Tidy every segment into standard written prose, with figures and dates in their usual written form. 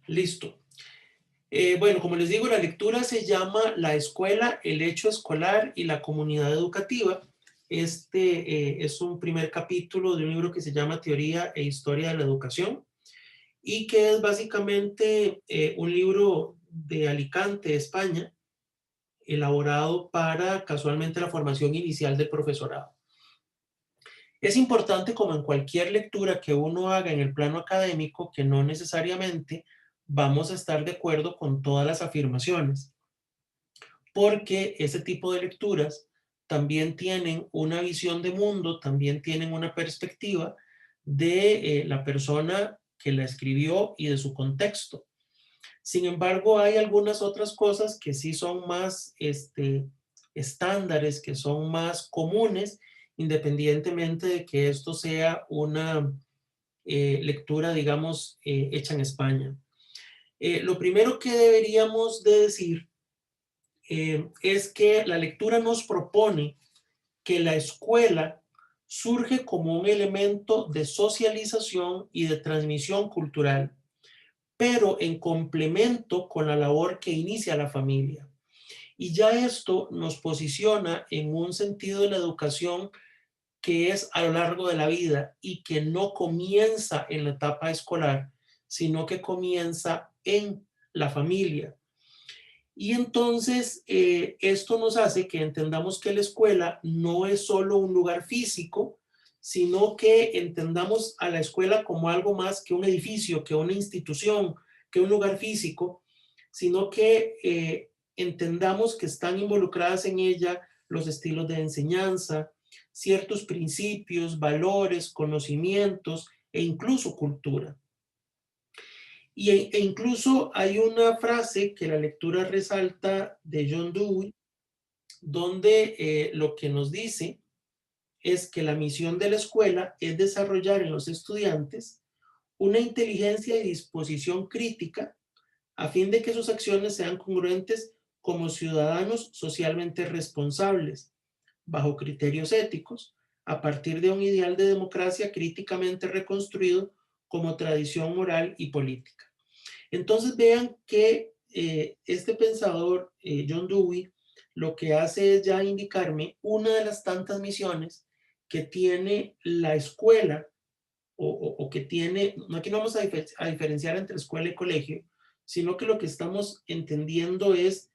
Listo. Bueno, como les digo, la lectura se llama La escuela, el hecho escolar y la comunidad educativa. Este es un primer capítulo de un libro que se llama Teoría e Historia de la Educación y que es básicamente un libro de Alicante, España, elaborado para casualmente la formación inicial del profesorado. Es importante, como en cualquier lectura que uno haga en el plano académico, que no necesariamente vamos a estar de acuerdo con todas las afirmaciones, porque ese tipo de lecturas también tienen una visión de mundo, también tienen una perspectiva de la persona que la escribió y de su contexto. Sin embargo, hay algunas otras cosas que sí son más estándares, que son más comunes, independientemente de que esto sea una lectura, digamos, hecha en España. Lo primero que deberíamos de decir es que la lectura nos propone que la escuela surge como un elemento de socialización y de transmisión cultural, pero en complemento con la labor que inicia la familia. Y ya esto nos posiciona en un sentido de la educación que es a lo largo de la vida y que no comienza en la etapa escolar, sino que comienza en la familia. Y entonces esto nos hace que entendamos que la escuela no es solo un lugar físico, sino que entendamos a la escuela como algo más que un edificio, que una institución, que un lugar físico, sino que entendamos que están involucradas en ella los estilos de enseñanza, ciertos principios, valores, conocimientos e incluso cultura. E incluso hay una frase que la lectura resalta de John Dewey, donde lo que nos dice es que la misión de la escuela es desarrollar en los estudiantes una inteligencia y disposición crítica a fin de que sus acciones sean congruentes como ciudadanos socialmente responsables, bajo criterios éticos, a partir de un ideal de democracia críticamente reconstruido como tradición moral y política. Entonces vean que este pensador, John Dewey, lo que hace es ya indicarme una de las tantas misiones que tiene la escuela o que tiene, no aquí no vamos a diferenciar entre escuela y colegio, sino que lo que estamos entendiendo es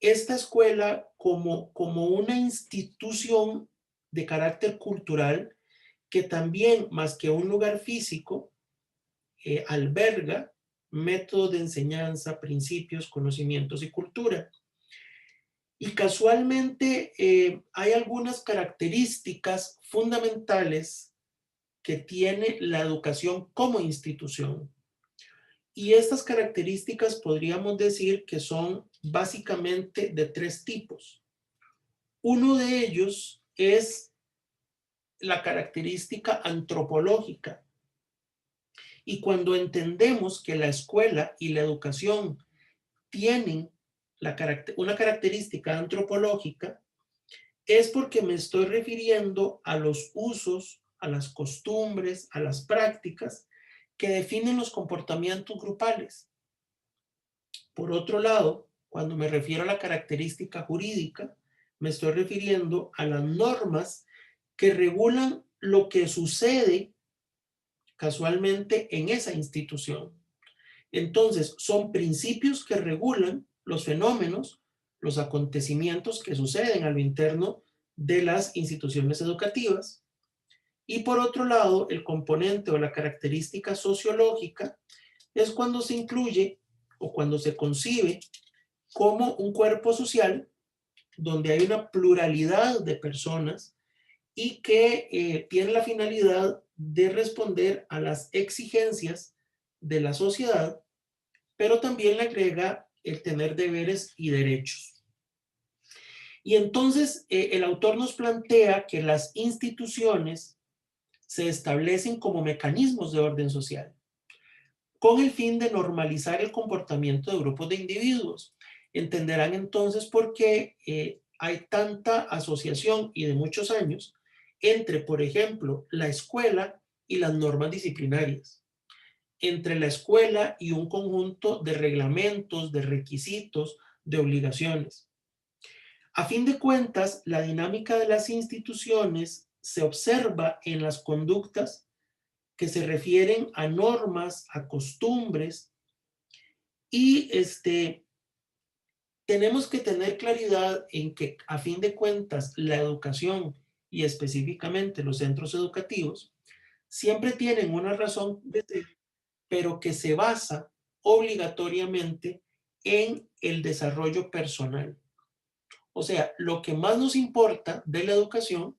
esta escuela como una institución de carácter cultural que también, más que un lugar físico, alberga métodos de enseñanza, principios, conocimientos y cultura. Y casualmente hay algunas características fundamentales que tiene la educación como institución. Y estas características podríamos decir que son básicamente de tres tipos. Uno de ellos es la característica antropológica. Y cuando entendemos que la escuela y la educación tienen una característica antropológica, es porque me estoy refiriendo a los usos, a las costumbres, a las prácticas que definen los comportamientos grupales. Por otro lado, cuando me refiero a la característica jurídica, me estoy refiriendo a las normas que regulan lo que sucede casualmente en esa institución. Entonces, son principios que regulan los fenómenos, los acontecimientos que suceden a lo interno de las instituciones educativas. Y por otro lado, el componente o la característica sociológica es cuando se incluye o cuando se concibe como un cuerpo social donde hay una pluralidad de personas y que tiene la finalidad de responder a las exigencias de la sociedad, pero también le agrega el tener deberes y derechos. Y entonces el autor nos plantea que las instituciones se establecen como mecanismos de orden social, con el fin de normalizar el comportamiento de grupos de individuos. Entenderán entonces por qué hay tanta asociación y de muchos años entre, por ejemplo, la escuela y las normas disciplinarias. entre la escuela y un conjunto de reglamentos, de requisitos, de obligaciones. A fin de cuentas, la dinámica de las instituciones se observa en las conductas que se refieren a normas, a costumbres y tenemos que tener claridad en que a fin de cuentas la educación y específicamente los centros educativos siempre tienen una razón de ser, pero que se basa obligatoriamente en el desarrollo personal. O sea, lo que más nos importa de la educación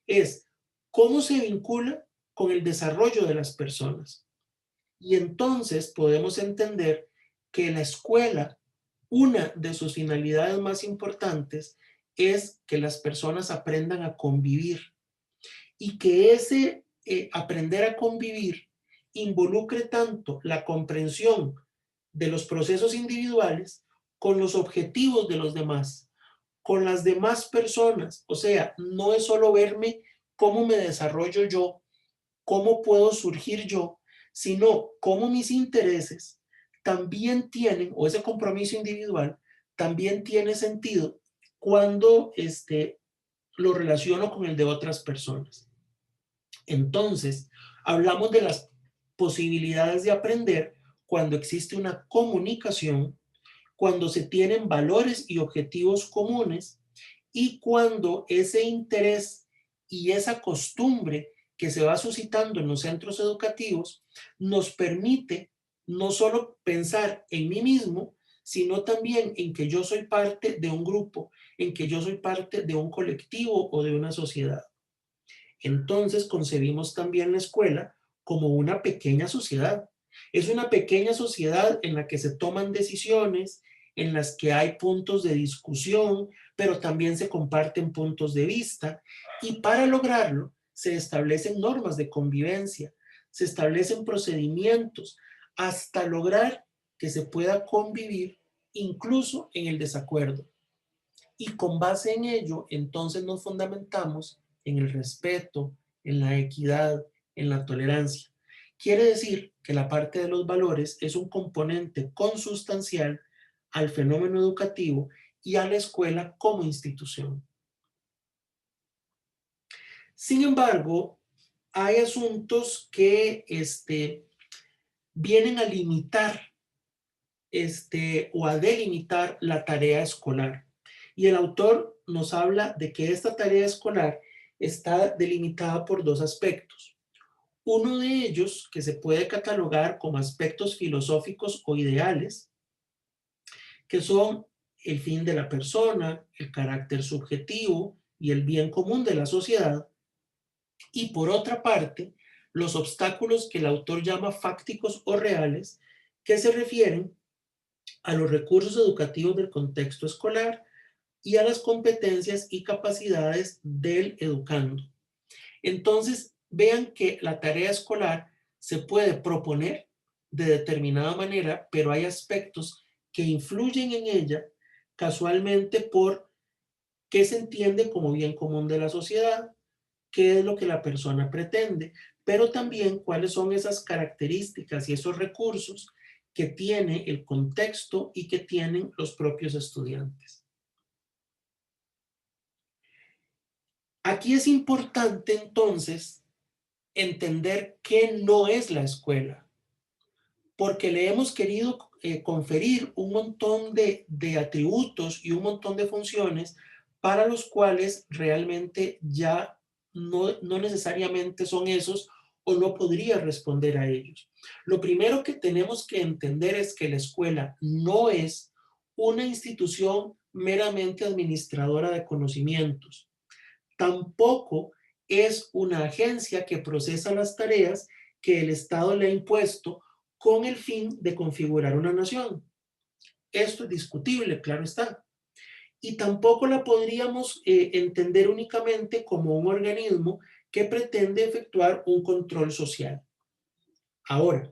es cómo se vincula con el desarrollo de las personas. Y entonces podemos entender que la escuela, una de sus finalidades más importantes es que las personas aprendan a convivir y que ese aprender a convivir involucre tanto la comprensión de los procesos individuales con los objetivos de los demás, con las demás personas. O sea, no es solo verme cómo me desarrollo yo, cómo puedo surgir yo, sino cómo mis intereses también tienen, o ese compromiso individual, también tiene sentido cuando lo relaciono con el de otras personas. Entonces, hablamos de las posibilidades de aprender cuando existe una comunicación, cuando se tienen valores y objetivos comunes y cuando ese interés y esa costumbre que se va suscitando en los centros educativos nos permite no solo pensar en mí mismo, sino también en que yo soy parte de un grupo, en que yo soy parte de un colectivo o de una sociedad. Entonces concebimos también la escuela como una pequeña sociedad. Es una pequeña sociedad en la que se toman decisiones, en las que hay puntos de discusión, pero también se comparten puntos de vista. Y para lograrlo se establecen normas de convivencia, se establecen procedimientos hasta lograr que se pueda convivir incluso en el desacuerdo. Y con base en ello, entonces nos fundamentamos en el respeto, en la equidad, en la tolerancia. Quiere decir que la parte de los valores es un componente consustancial al fenómeno educativo y a la escuela como institución. Sin embargo, hay asuntos que vienen a limitar o a delimitar la tarea escolar. Y el autor nos habla de que esta tarea escolar está delimitada por dos aspectos. Uno de ellos, que se puede catalogar como aspectos filosóficos o ideales, que son el fin de la persona, el carácter subjetivo y el bien común de la sociedad. Y por otra parte, los obstáculos que el autor llama fácticos o reales, que se refieren a los recursos educativos del contexto escolar y a las competencias y capacidades del educando. Entonces, vean que la tarea escolar se puede proponer de determinada manera, pero hay aspectos que influyen en ella casualmente por qué se entiende como bien común de la sociedad, qué es lo que la persona pretende, pero también cuáles son esas características y esos recursos que tiene el contexto y que tienen los propios estudiantes. Aquí es importante entonces entender qué no es la escuela, porque le hemos querido conferir un montón de atributos y un montón de funciones para los cuales realmente ya no necesariamente son esos o no podría responder a ellos. Lo primero que tenemos que entender es que la escuela no es una institución meramente administradora de conocimientos. Tampoco es una agencia que procesa las tareas que el Estado le ha impuesto con el fin de configurar una nación. Esto es discutible, claro está. Y tampoco la podríamos entender únicamente como un organismo que pretende efectuar un control social. Ahora,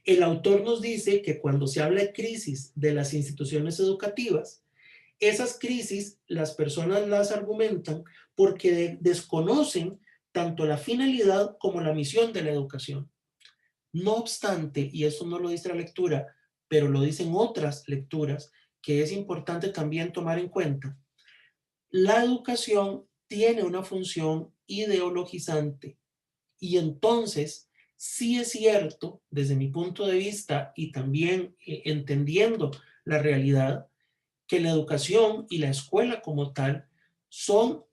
el autor nos dice que cuando se habla de crisis de las instituciones educativas, esas crisis las personas las argumentan porque desconocen tanto la finalidad como la misión de la educación. No obstante, y eso no lo dice la lectura, pero lo dicen otras lecturas, que es importante también tomar en cuenta, la educación tiene una función ideologizante y entonces sí es cierto, desde mi punto de vista y también entendiendo la realidad, que la educación y la escuela como tal son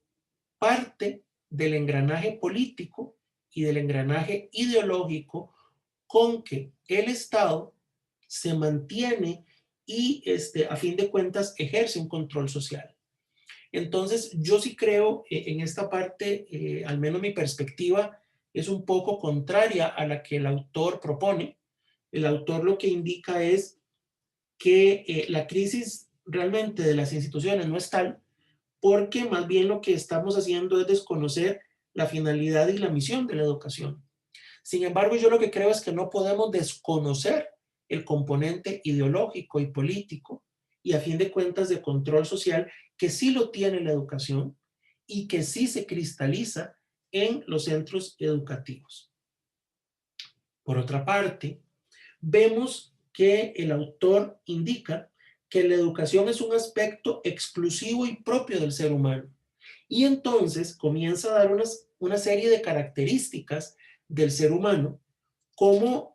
parte del engranaje político y del engranaje ideológico con que el Estado se mantiene y a fin de cuentas ejerce un control social. Entonces, yo sí creo en esta parte, al menos mi perspectiva es un poco contraria a la que el autor propone. El autor lo que indica es que la crisis realmente de las instituciones no es tal, porque más bien lo que estamos haciendo es desconocer la finalidad y la misión de la educación. Sin embargo, yo lo que creo es que no podemos desconocer el componente ideológico y político y a fin de cuentas de control social que sí lo tiene la educación y que sí se cristaliza en los centros educativos. Por otra parte, vemos que el autor indica que la educación es un aspecto exclusivo y propio del ser humano. Y entonces comienza a dar una serie de características del ser humano, como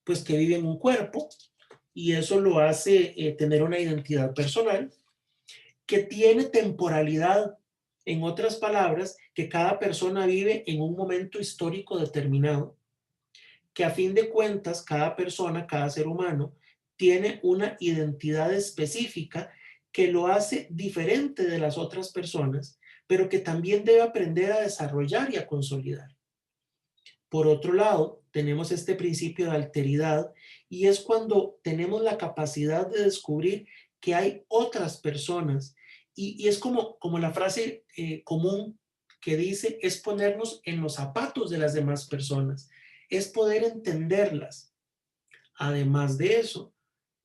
pues que vive en un cuerpo, y eso lo hace tener una identidad personal, que tiene temporalidad, en otras palabras, que cada persona vive en un momento histórico determinado, que a fin de cuentas cada persona, cada ser humano, tiene una identidad específica que lo hace diferente de las otras personas, pero que también debe aprender a desarrollar y a consolidar. Por otro lado, tenemos este principio de alteridad y es cuando tenemos la capacidad de descubrir que hay otras personas y es como la frase común que dice, es ponernos en los zapatos de las demás personas, es poder entenderlas. Además de eso,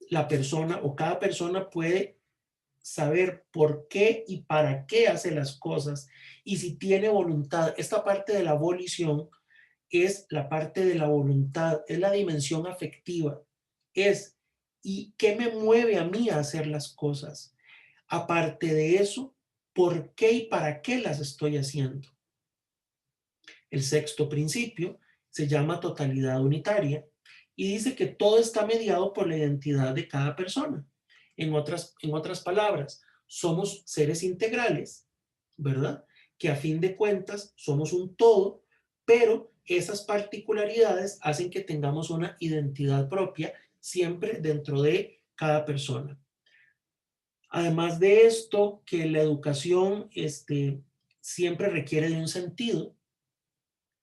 la persona o cada persona puede saber por qué y para qué hace las cosas y si tiene voluntad. Esta parte de la volición es la parte de la voluntad, es la dimensión afectiva, es ¿y qué me mueve a mí a hacer las cosas? Aparte de eso, ¿por qué y para qué las estoy haciendo? El sexto principio se llama totalidad unitaria y dice que todo está mediado por la identidad de cada persona. En otras palabras, somos seres integrales, ¿verdad? Que a fin de cuentas somos un todo, pero esas particularidades hacen que tengamos una identidad propia siempre dentro de cada persona. Además de esto, que la educación siempre requiere de un sentido.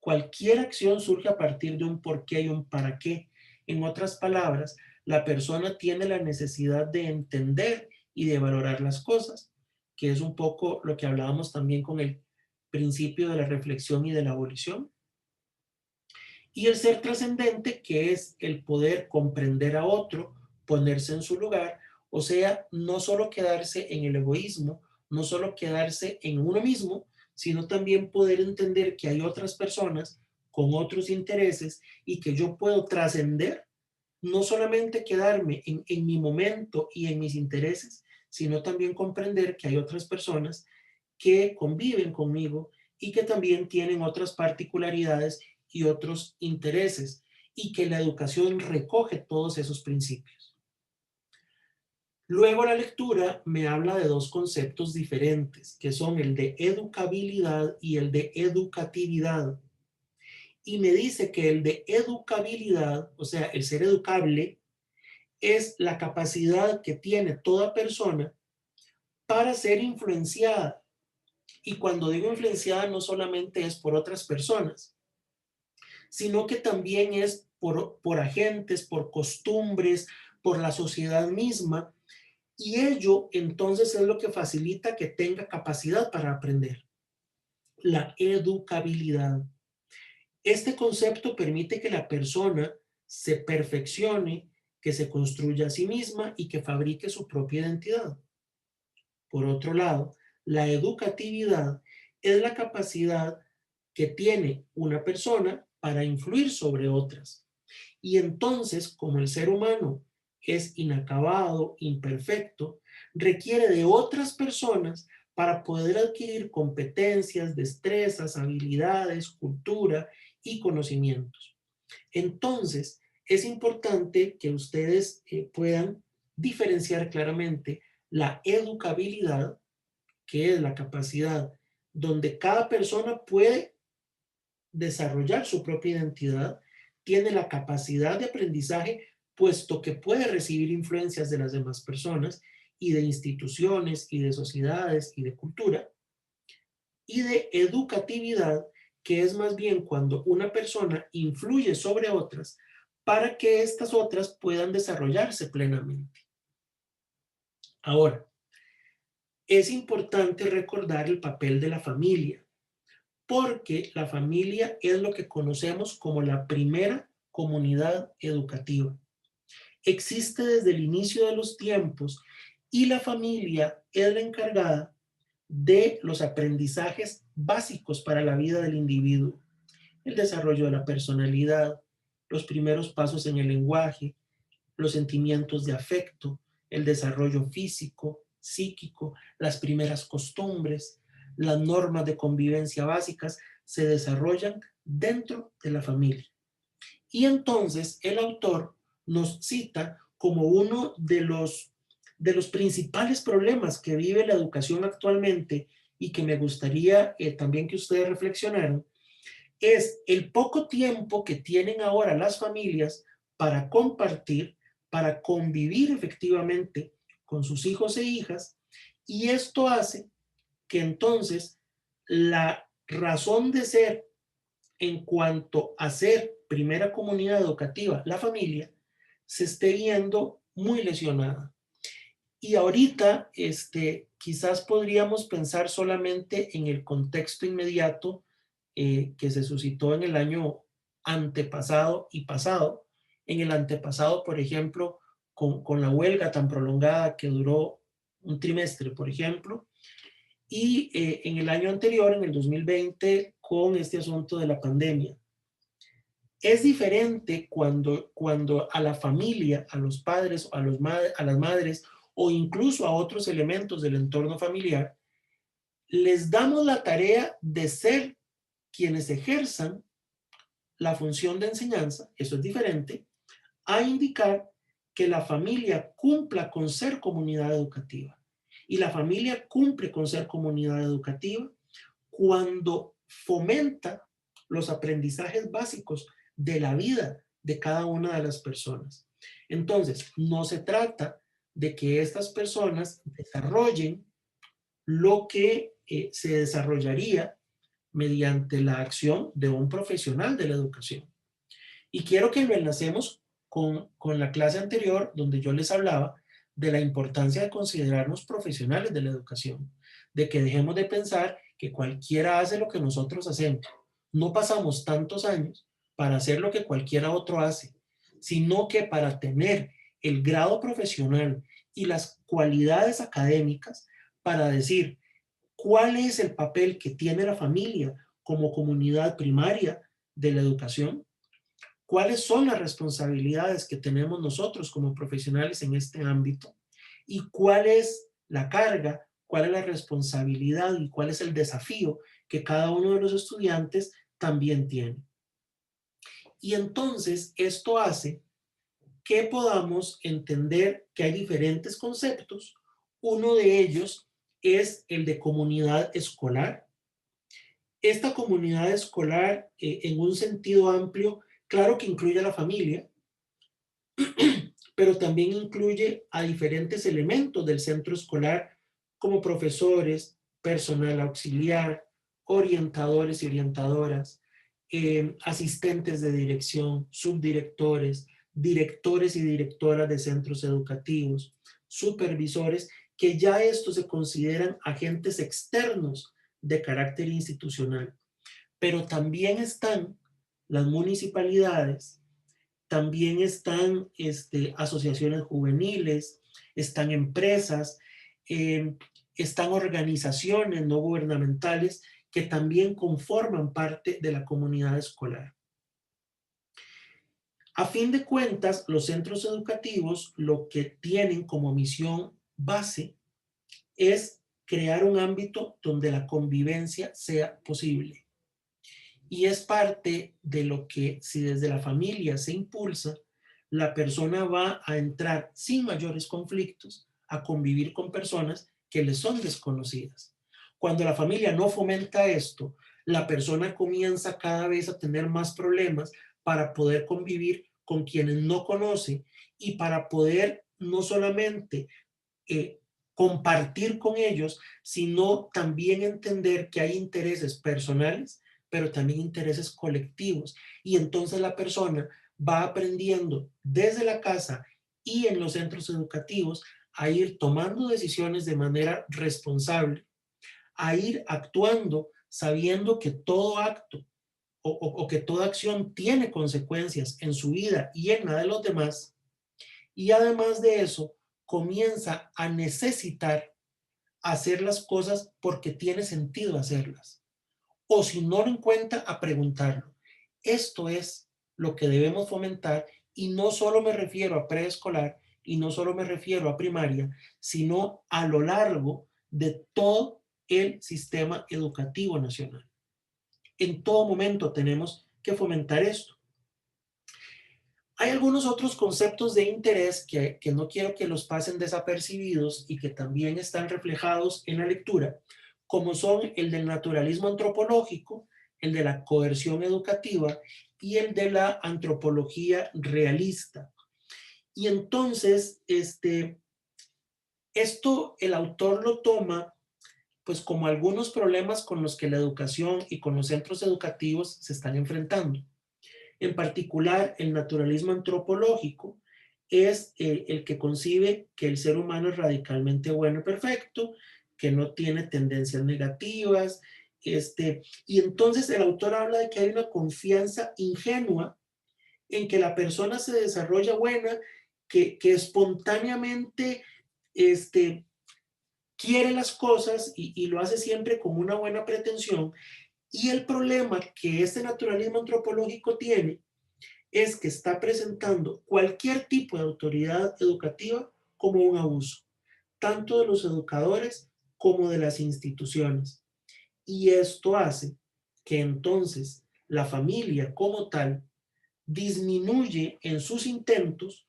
Cualquier acción surge a partir de un por qué y un para qué. En otras palabras, la persona tiene la necesidad de entender y de valorar las cosas, que es un poco lo que hablábamos también con el principio de la reflexión y de la abolición. Y el ser trascendente, que es el poder comprender a otro, ponerse en su lugar, o sea, no solo quedarse en el egoísmo, no solo quedarse en uno mismo, sino también poder entender que hay otras personas con otros intereses y que yo puedo trascender, no solamente quedarme en mi momento y en mis intereses, sino también comprender que hay otras personas que conviven conmigo y que también tienen otras particularidades y otros intereses, y que la educación recoge todos esos principios. Luego la lectura me habla de dos conceptos diferentes, que son el de educabilidad y el de educatividad. Y me dice que el de educabilidad, o sea, el ser educable, es la capacidad que tiene toda persona para ser influenciada. Y cuando digo influenciada no solamente es por otras personas, sino que también es por agentes, por costumbres, por la sociedad misma. Y ello entonces es lo que facilita que tenga capacidad para aprender. La educabilidad. Este concepto permite que la persona se perfeccione, que se construya a sí misma y que fabrique su propia identidad. Por otro lado, la educatividad es la capacidad que tiene una persona para influir sobre otras. Y entonces, como el ser humano es inacabado, imperfecto, requiere de otras personas para poder adquirir competencias, destrezas, habilidades, cultura y conocimientos. Entonces, es importante que ustedes puedan diferenciar claramente la educabilidad, que es la capacidad donde cada persona puede desarrollar su propia identidad, tiene la capacidad de aprendizaje, puesto que puede recibir influencias de las demás personas y de instituciones y de sociedades y de cultura, y de educatividad, que es más bien cuando una persona influye sobre otras para que estas otras puedan desarrollarse plenamente. Ahora, es importante recordar el papel de la familia, porque la familia es lo que conocemos como la primera comunidad educativa. Existe desde el inicio de los tiempos y la familia es la encargada de los aprendizajes básicos para la vida del individuo, el desarrollo de la personalidad, los primeros pasos en el lenguaje, los sentimientos de afecto, el desarrollo físico, psíquico, las primeras costumbres, las normas de convivencia básicas se desarrollan dentro de la familia. Y entonces el autor nos cita como uno de los principales problemas que vive la educación actualmente y que me gustaría también que ustedes reflexionaran, es el poco tiempo que tienen ahora las familias para compartir, para convivir efectivamente con sus hijos e hijas, y esto hace que entonces la razón de ser en cuanto a ser primera comunidad educativa, la familia, se esté viendo muy lesionada. Y ahorita, quizás podríamos pensar solamente en el contexto inmediato que se suscitó en el año antepasado y pasado. En el antepasado, por ejemplo, con la huelga tan prolongada que duró un trimestre, por ejemplo, y en el año anterior, en el 2020, con este asunto de la pandemia. Es diferente cuando a la familia, a los padres, a las madres o incluso a otros elementos del entorno familiar, les damos la tarea de ser quienes ejerzan la función de enseñanza, eso es diferente, a indicar que la familia cumpla con ser comunidad educativa. Y la familia cumple con ser comunidad educativa cuando fomenta los aprendizajes básicos de la vida de cada una de las personas. Entonces, no se trata de que estas personas desarrollen lo que se desarrollaría mediante la acción de un profesional de la educación. Y quiero que lo enlacemos con la clase anterior donde yo les hablaba de la importancia de considerarnos profesionales de la educación, de que dejemos de pensar que cualquiera hace lo que nosotros hacemos. No pasamos tantos años para hacer lo que cualquiera otro hace, sino que para tener el grado profesional y las cualidades académicas para decir cuál es el papel que tiene la familia como comunidad primaria de la educación, cuáles son las responsabilidades que tenemos nosotros como profesionales en este ámbito y cuál es la carga, cuál es la responsabilidad y cuál es el desafío que cada uno de los estudiantes también tiene. Y entonces esto hace que podamos entender que hay diferentes conceptos. Uno de ellos es el de comunidad escolar. Esta comunidad escolar, en un sentido amplio, claro que incluye a la familia, pero también incluye a diferentes elementos del centro escolar, como profesores, personal auxiliar, orientadores y orientadoras, asistentes de dirección, subdirectores, directores y directoras de centros educativos, supervisores, que ya estos se consideran agentes externos de carácter institucional. Pero también están las municipalidades, también están asociaciones juveniles, están empresas, eh, están organizaciones no gubernamentales que también conforman parte de la comunidad escolar. A fin de cuentas, los centros educativos lo que tienen como misión base es crear un ámbito donde la convivencia sea posible. Y es parte de lo que, si desde la familia se impulsa, la persona va a entrar sin mayores conflictos a convivir con personas que le son desconocidas. Cuando la familia no fomenta esto, la persona comienza cada vez a tener más problemas para poder convivir con quienes no conoce y para poder no solamente eh, compartir con ellos, sino también entender que hay intereses personales, pero también intereses colectivos. Y entonces la persona va aprendiendo desde la casa y en los centros educativos a ir tomando decisiones de manera responsable, a ir actuando sabiendo que todo acto o que toda acción tiene consecuencias en su vida y en la de los demás, y además de eso, comienza a necesitar hacer las cosas porque tiene sentido hacerlas. O si no lo encuentra, a preguntarlo. Esto es lo que debemos fomentar y no solo me refiero a preescolar y no solo me refiero a primaria, sino a lo largo de todo el sistema educativo nacional. En todo momento tenemos que fomentar esto. Hay algunos otros conceptos de interés que no quiero que los pasen desapercibidos y que también están reflejados en la lectura, como son el del naturalismo antropológico, el de la coerción educativa y el de la antropología realista. Y entonces, esto el autor lo toma pues como algunos problemas con los que la educación y con los centros educativos se están enfrentando. En particular, el naturalismo antropológico es el que concibe que el ser humano es radicalmente bueno y perfecto, que no tiene tendencias negativas, y entonces el autor habla de que hay una confianza ingenua en que la persona se desarrolla buena, que espontáneamente este, quiere las cosas y lo hace siempre con una buena pretensión. Y el problema que este naturalismo antropológico tiene es que está presentando cualquier tipo de autoridad educativa como un abuso, tanto de los educadores como de las instituciones. Y esto hace que entonces la familia como tal disminuye en sus intentos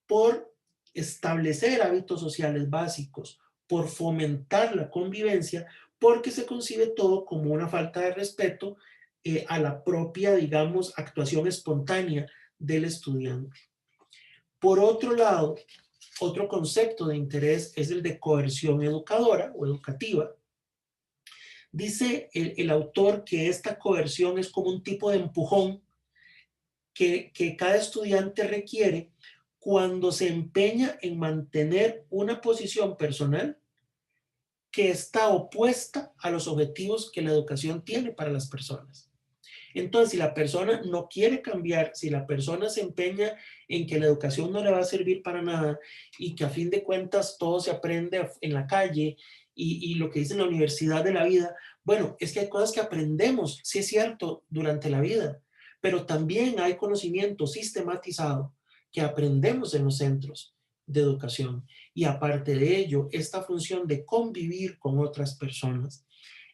por establecer hábitos sociales básicos, por fomentar la convivencia, porque se concibe todo como una falta de respeto a la propia, digamos, actuación espontánea del estudiante. Por otro lado, otro concepto de interés es el de coerción educadora o educativa. Dice el autor que esta coerción es como un tipo de empujón que cada estudiante requiere cuando se empeña en mantener una posición personal que está opuesta a los objetivos que la educación tiene para las personas. Entonces, si la persona no quiere cambiar, si la persona se empeña en que la educación no le va a servir para nada y que a fin de cuentas todo se aprende en la calle y lo que dice en la universidad de la vida, bueno, es que hay cosas que aprendemos, sí es cierto, durante la vida, pero también hay conocimiento sistematizado que aprendemos en los centros de educación. Y aparte de ello, esta función de convivir con otras personas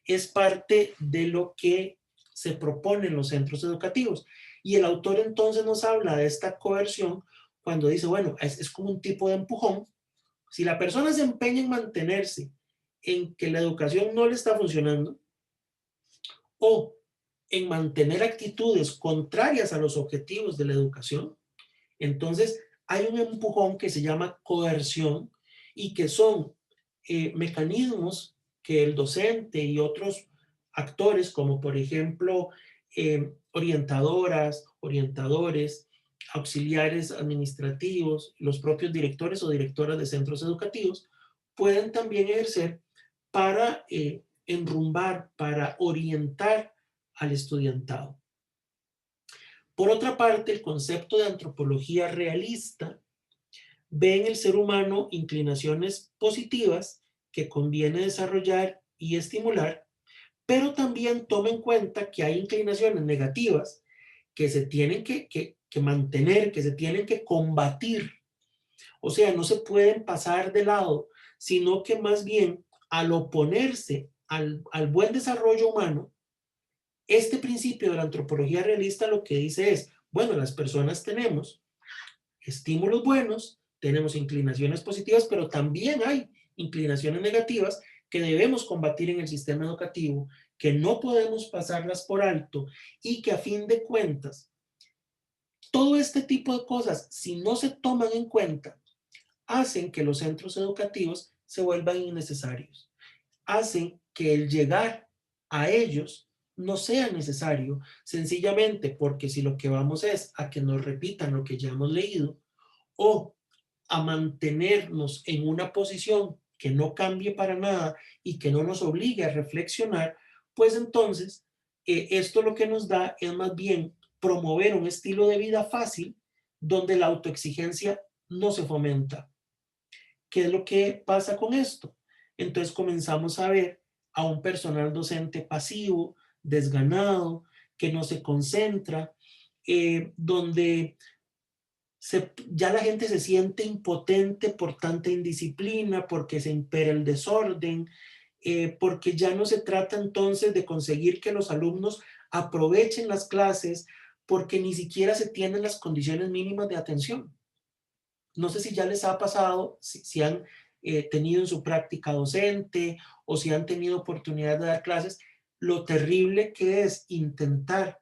es parte de lo que se propone en los centros educativos. Y el autor entonces nos habla de esta coerción cuando dice, bueno, es como un tipo de empujón. Si la persona se empeña en mantenerse en que la educación no le está funcionando o en mantener actitudes contrarias a los objetivos de la educación, entonces hay un empujón que se llama coerción y que son mecanismos que el docente y otros actores, como por ejemplo orientadoras, orientadores, auxiliares administrativos, los propios directores o directoras de centros educativos, pueden también ejercer para enrumbar, para orientar al estudiantado. Por otra parte, el concepto de antropología realista ve en el ser humano inclinaciones positivas que conviene desarrollar y estimular, pero también toma en cuenta que hay inclinaciones negativas que se tienen que mantener, que se tienen que combatir. O sea, no se pueden pasar de lado, sino que más bien al oponerse al buen desarrollo humano, este principio de la antropología realista lo que dice es, bueno, las personas tenemos estímulos buenos, tenemos inclinaciones positivas, pero también hay inclinaciones negativas que debemos combatir en el sistema educativo, que no podemos pasarlas por alto y que a fin de cuentas, todo este tipo de cosas, si no se toman en cuenta, hacen que los centros educativos se vuelvan innecesarios, hacen que el llegar a ellos no sea necesario, sencillamente porque si lo que vamos es a que nos repitan lo que ya hemos leído o a mantenernos en una posición que no cambie para nada y que no nos obligue a reflexionar, pues entonces esto lo que nos da es más bien promover un estilo de vida fácil donde la autoexigencia no se fomenta. ¿Qué es lo que pasa con esto? Entonces comenzamos a ver a un personal docente pasivo, desganado, que no se concentra, donde ya la gente se siente impotente por tanta indisciplina, porque se impera el desorden, porque ya no se trata entonces de conseguir que los alumnos aprovechen las clases, porque ni siquiera se tienen las condiciones mínimas de atención. No sé si ya les ha pasado, si han tenido en su práctica docente o si han tenido oportunidad de dar clases, lo terrible que es intentar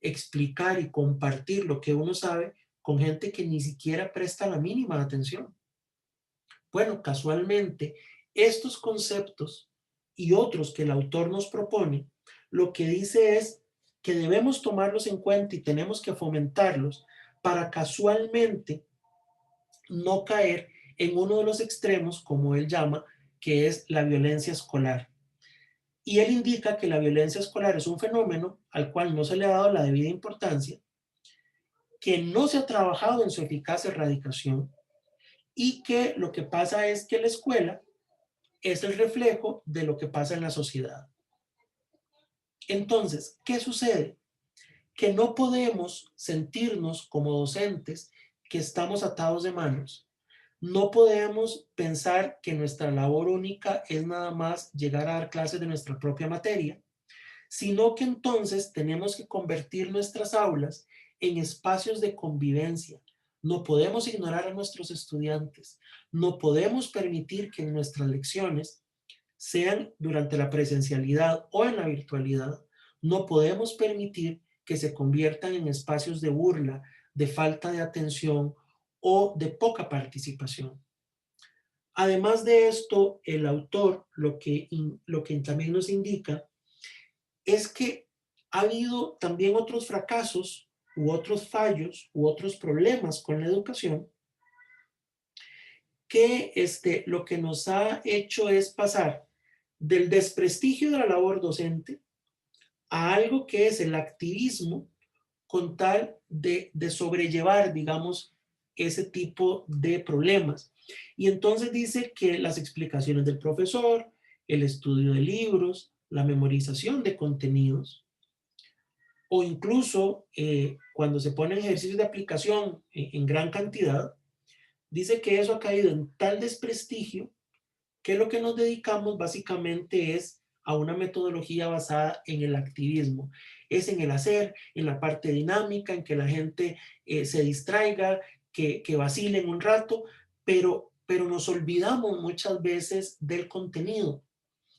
explicar y compartir lo que uno sabe con gente que ni siquiera presta la mínima atención. Bueno, casualmente, estos conceptos y otros que el autor nos propone, lo que dice es que debemos tomarlos en cuenta y tenemos que fomentarlos para casualmente no caer en uno de los extremos, como él llama, que es la violencia escolar. Y él indica que la violencia escolar es un fenómeno al cual no se le ha dado la debida importancia, que no se ha trabajado en su eficaz erradicación y que lo que pasa es que la escuela es el reflejo de lo que pasa en la sociedad. Entonces, ¿qué sucede? Que no podemos sentirnos como docentes que estamos atados de manos. No podemos pensar que nuestra labor única es nada más llegar a dar clases de nuestra propia materia, sino que entonces tenemos que convertir nuestras aulas en espacios de convivencia. No podemos ignorar a nuestros estudiantes, no podemos permitir que nuestras lecciones sean durante la presencialidad o en la virtualidad, no podemos permitir que se conviertan en espacios de burla, de falta de atención o de poca participación. Además de esto, el autor lo que también nos indica es que ha habido también otros fracasos u otros fallos u otros problemas con la educación que lo que nos ha hecho es pasar del desprestigio de la labor docente a algo que es el activismo con tal de sobrellevar, digamos, ese tipo de problemas. Y entonces dice que las explicaciones del profesor, el estudio de libros, la memorización de contenidos, o incluso cuando se ponen ejercicios de aplicación en gran cantidad, dice que eso ha caído en tal desprestigio que lo que nos dedicamos básicamente es a una metodología basada en el activismo. Es en el hacer, en la parte dinámica, en que la gente se distraiga, que vacilen un rato, pero nos olvidamos muchas veces del contenido.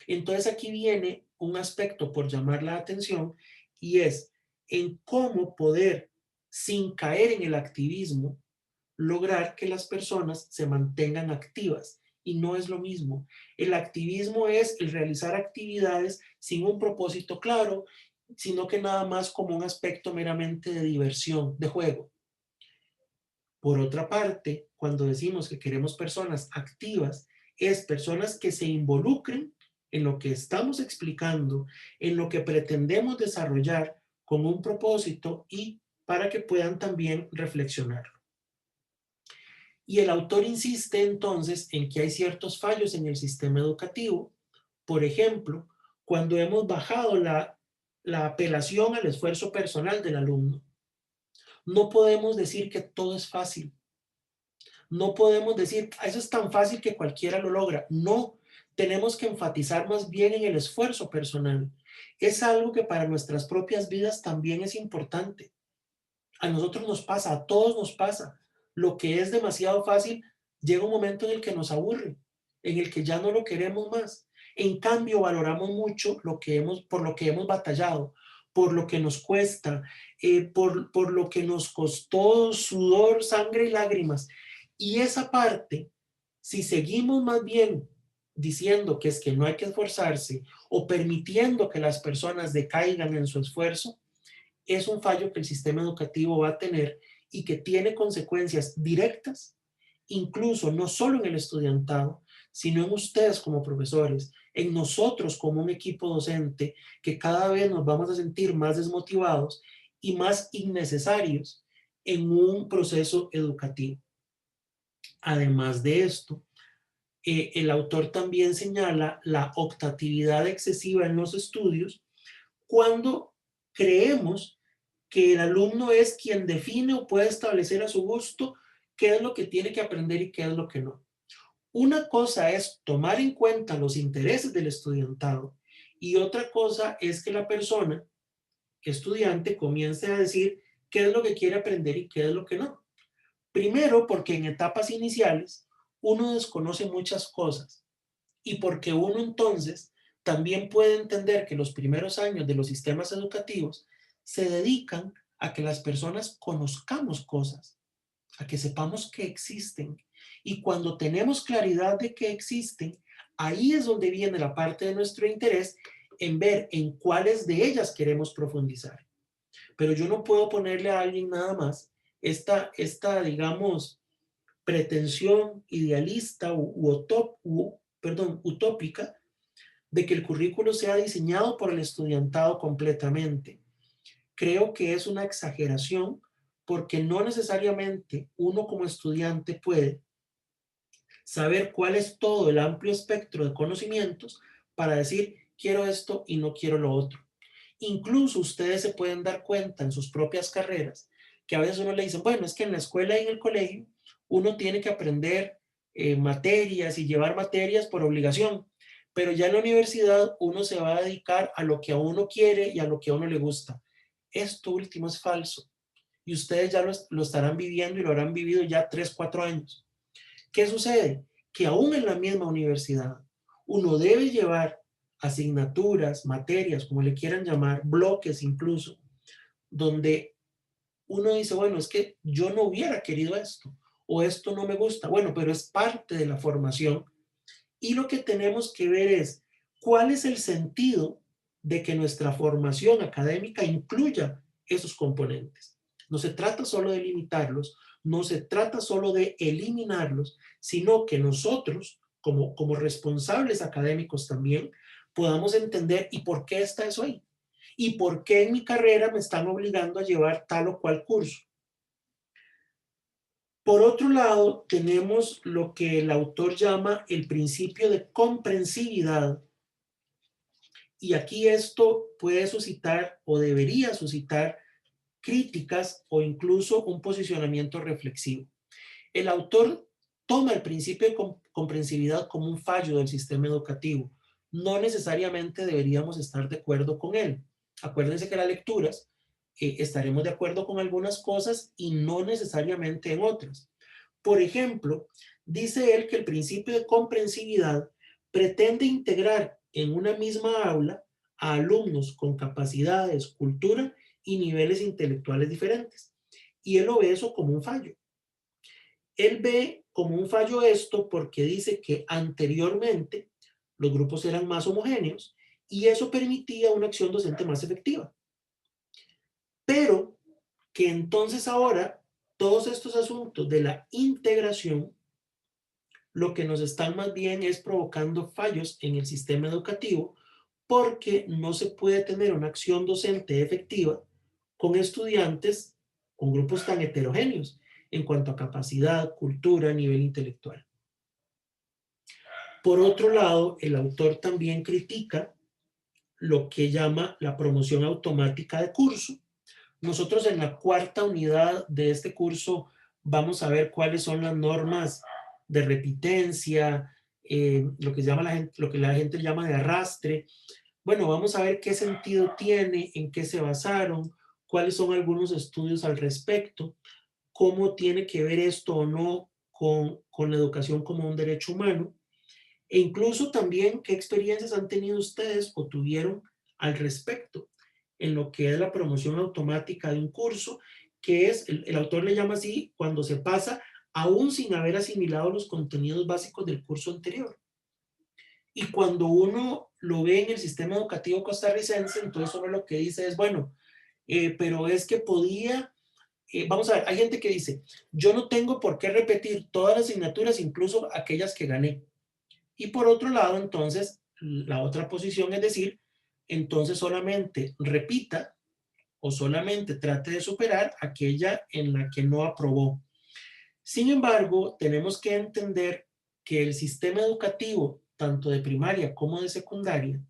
Entonces aquí viene un aspecto por llamar la atención y es en cómo poder, sin caer en el activismo, lograr que las personas se mantengan activas. Y no es lo mismo. El activismo es el realizar actividades sin un propósito claro, sino que nada más como un aspecto meramente de diversión, de juego. Por otra parte, cuando decimos que queremos personas activas, es personas que se involucren en lo que estamos explicando, en lo que pretendemos desarrollar con un propósito y para que puedan también reflexionar. Y el autor insiste entonces en que hay ciertos fallos en el sistema educativo. Por ejemplo, cuando hemos bajado la apelación al esfuerzo personal del alumno. No podemos decir que todo es fácil. No podemos decir, "Ah, eso es tan fácil que cualquiera lo logra". No, tenemos que enfatizar más bien en el esfuerzo personal. Es algo que para nuestras propias vidas también es importante. A nosotros nos pasa, a todos nos pasa. Lo que es demasiado fácil, llega un momento en el que nos aburre, en el que ya no lo queremos más. En cambio, valoramos mucho por lo que hemos batallado, por lo que nos cuesta, por lo que nos costó sudor, sangre y lágrimas. Y esa parte, si seguimos más bien diciendo que es que no hay que esforzarse o permitiendo que las personas decaigan en su esfuerzo, es un fallo que el sistema educativo va a tener y que tiene consecuencias directas, incluso no solo en el estudiantado, sino en ustedes como profesores, en nosotros como un equipo docente, que cada vez nos vamos a sentir más desmotivados y más innecesarios en un proceso educativo. Además de esto, el autor también señala la optatividad excesiva en los estudios cuando creemos que el alumno es quien define o puede establecer a su gusto qué es lo que tiene que aprender y qué es lo que no. Una cosa es tomar en cuenta los intereses del estudiantado y otra cosa es que la persona, estudiante, comience a decir qué es lo que quiere aprender y qué es lo que no. Primero, porque en etapas iniciales uno desconoce muchas cosas y porque uno entonces también puede entender que los primeros años de los sistemas educativos se dedican a que las personas conozcamos cosas, a que sepamos que existen. Y cuando tenemos claridad de que existen, ahí es donde viene la parte de nuestro interés en ver en cuáles de ellas queremos profundizar. Pero yo no puedo ponerle a alguien nada más digamos, pretensión idealista utópica de que el currículo sea diseñado por el estudiantado completamente. Creo que es una exageración porque no necesariamente uno como estudiante puede saber cuál es todo el amplio espectro de conocimientos para decir quiero esto y no quiero lo otro. Incluso ustedes se pueden dar cuenta en sus propias carreras que a veces uno le dicen, bueno, es que en la escuela y en el colegio uno tiene que aprender materias y llevar materias por obligación, pero ya en la universidad uno se va a dedicar a lo que a uno quiere y a lo que a uno le gusta. Esto último es falso y ustedes ya lo estarán viviendo y lo habrán vivido ya 3, 4 años. ¿Qué sucede? Que aún en la misma universidad uno debe llevar asignaturas, materias, como le quieran llamar, bloques incluso, donde uno dice, bueno, es que yo no hubiera querido esto o esto no me gusta. Bueno, pero es parte de la formación y lo que tenemos que ver es cuál es el sentido de que nuestra formación académica incluya esos componentes. No se trata solo de limitarlos, no se trata solo de eliminarlos, sino que nosotros, como responsables académicos también, podamos entender y por qué está eso ahí. Y por qué en mi carrera me están obligando a llevar tal o cual curso. Por otro lado, tenemos lo que el autor llama el principio de comprensividad. Y aquí esto puede suscitar o debería suscitar críticas o incluso un posicionamiento reflexivo. El autor toma el principio de comprensividad como un fallo del sistema educativo. No necesariamente deberíamos estar de acuerdo con él. Acuérdense que las lecturas estaremos de acuerdo con algunas cosas y no necesariamente en otras. Por ejemplo, dice él que el principio de comprensividad pretende integrar en una misma aula a alumnos con capacidades, cultura y niveles intelectuales diferentes. Y él lo ve eso como un fallo. Él ve como un fallo esto porque dice que anteriormente los grupos eran más homogéneos y eso permitía una acción docente más efectiva. Pero que entonces ahora todos estos asuntos de la integración lo que nos están más bien es provocando fallos en el sistema educativo porque no se puede tener una acción docente efectiva con estudiantes con grupos tan heterogéneos en cuanto a capacidad, cultura, nivel intelectual. Por otro lado, el autor también critica lo que llama la promoción automática de curso, Nosotros en la cuarta unidad de este curso vamos a ver cuáles son las normas de repitencia, lo que llama la gente, lo que la gente llama de arrastre. Bueno, vamos a ver qué sentido tiene, en qué se basaron, cuáles son algunos estudios al respecto, cómo tiene que ver esto o no con la educación como un derecho humano, e incluso también qué experiencias han tenido ustedes o tuvieron al respecto en lo que es la promoción automática de un curso, que es, el autor le llama así, cuando se pasa aún sin haber asimilado los contenidos básicos del curso anterior. Y cuando uno lo ve en el sistema educativo costarricense, entonces uno lo que dice es, bueno, pero es que podía, vamos a ver, hay gente que dice, yo no tengo por qué repetir todas las asignaturas, incluso aquellas que gané. Y por otro lado, entonces, la otra posición es decir, entonces solamente repita o solamente trate de superar aquella en la que no aprobó. Sin embargo, tenemos que entender que el sistema educativo, tanto de primaria como de secundaria,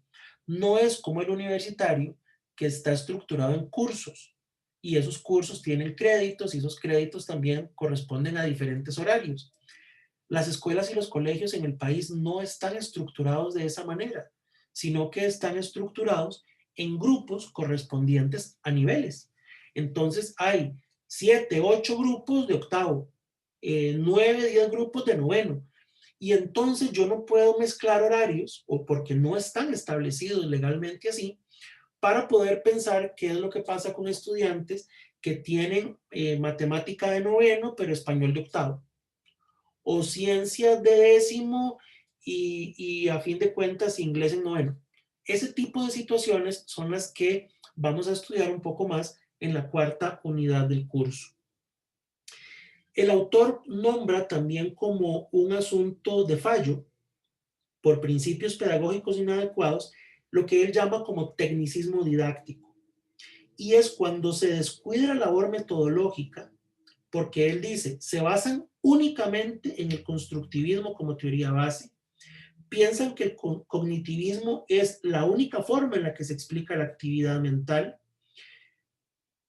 no es como el universitario, que está estructurado en cursos. Y esos cursos tienen créditos y esos créditos también corresponden a diferentes horarios. Las escuelas y los colegios en el país no están estructurados de esa manera, sino que están estructurados en grupos correspondientes a niveles. Entonces hay 7, 8 grupos de octavo, 9, 10 grupos de noveno. Y entonces yo no puedo mezclar horarios, o porque no están establecidos legalmente así, para poder pensar qué es lo que pasa con estudiantes que tienen matemática de noveno, pero español de octavo, o ciencias de décimo y a fin de cuentas inglés en noveno. Ese tipo de situaciones son las que vamos a estudiar un poco más en la cuarta unidad del curso. El autor nombra también como un asunto de fallo por principios pedagógicos inadecuados lo que él llama como tecnicismo didáctico. Y es cuando se descuida la labor metodológica, porque él dice, se basan únicamente en el constructivismo como teoría base, piensan que el cognitivismo es la única forma en la que se explica la actividad mental,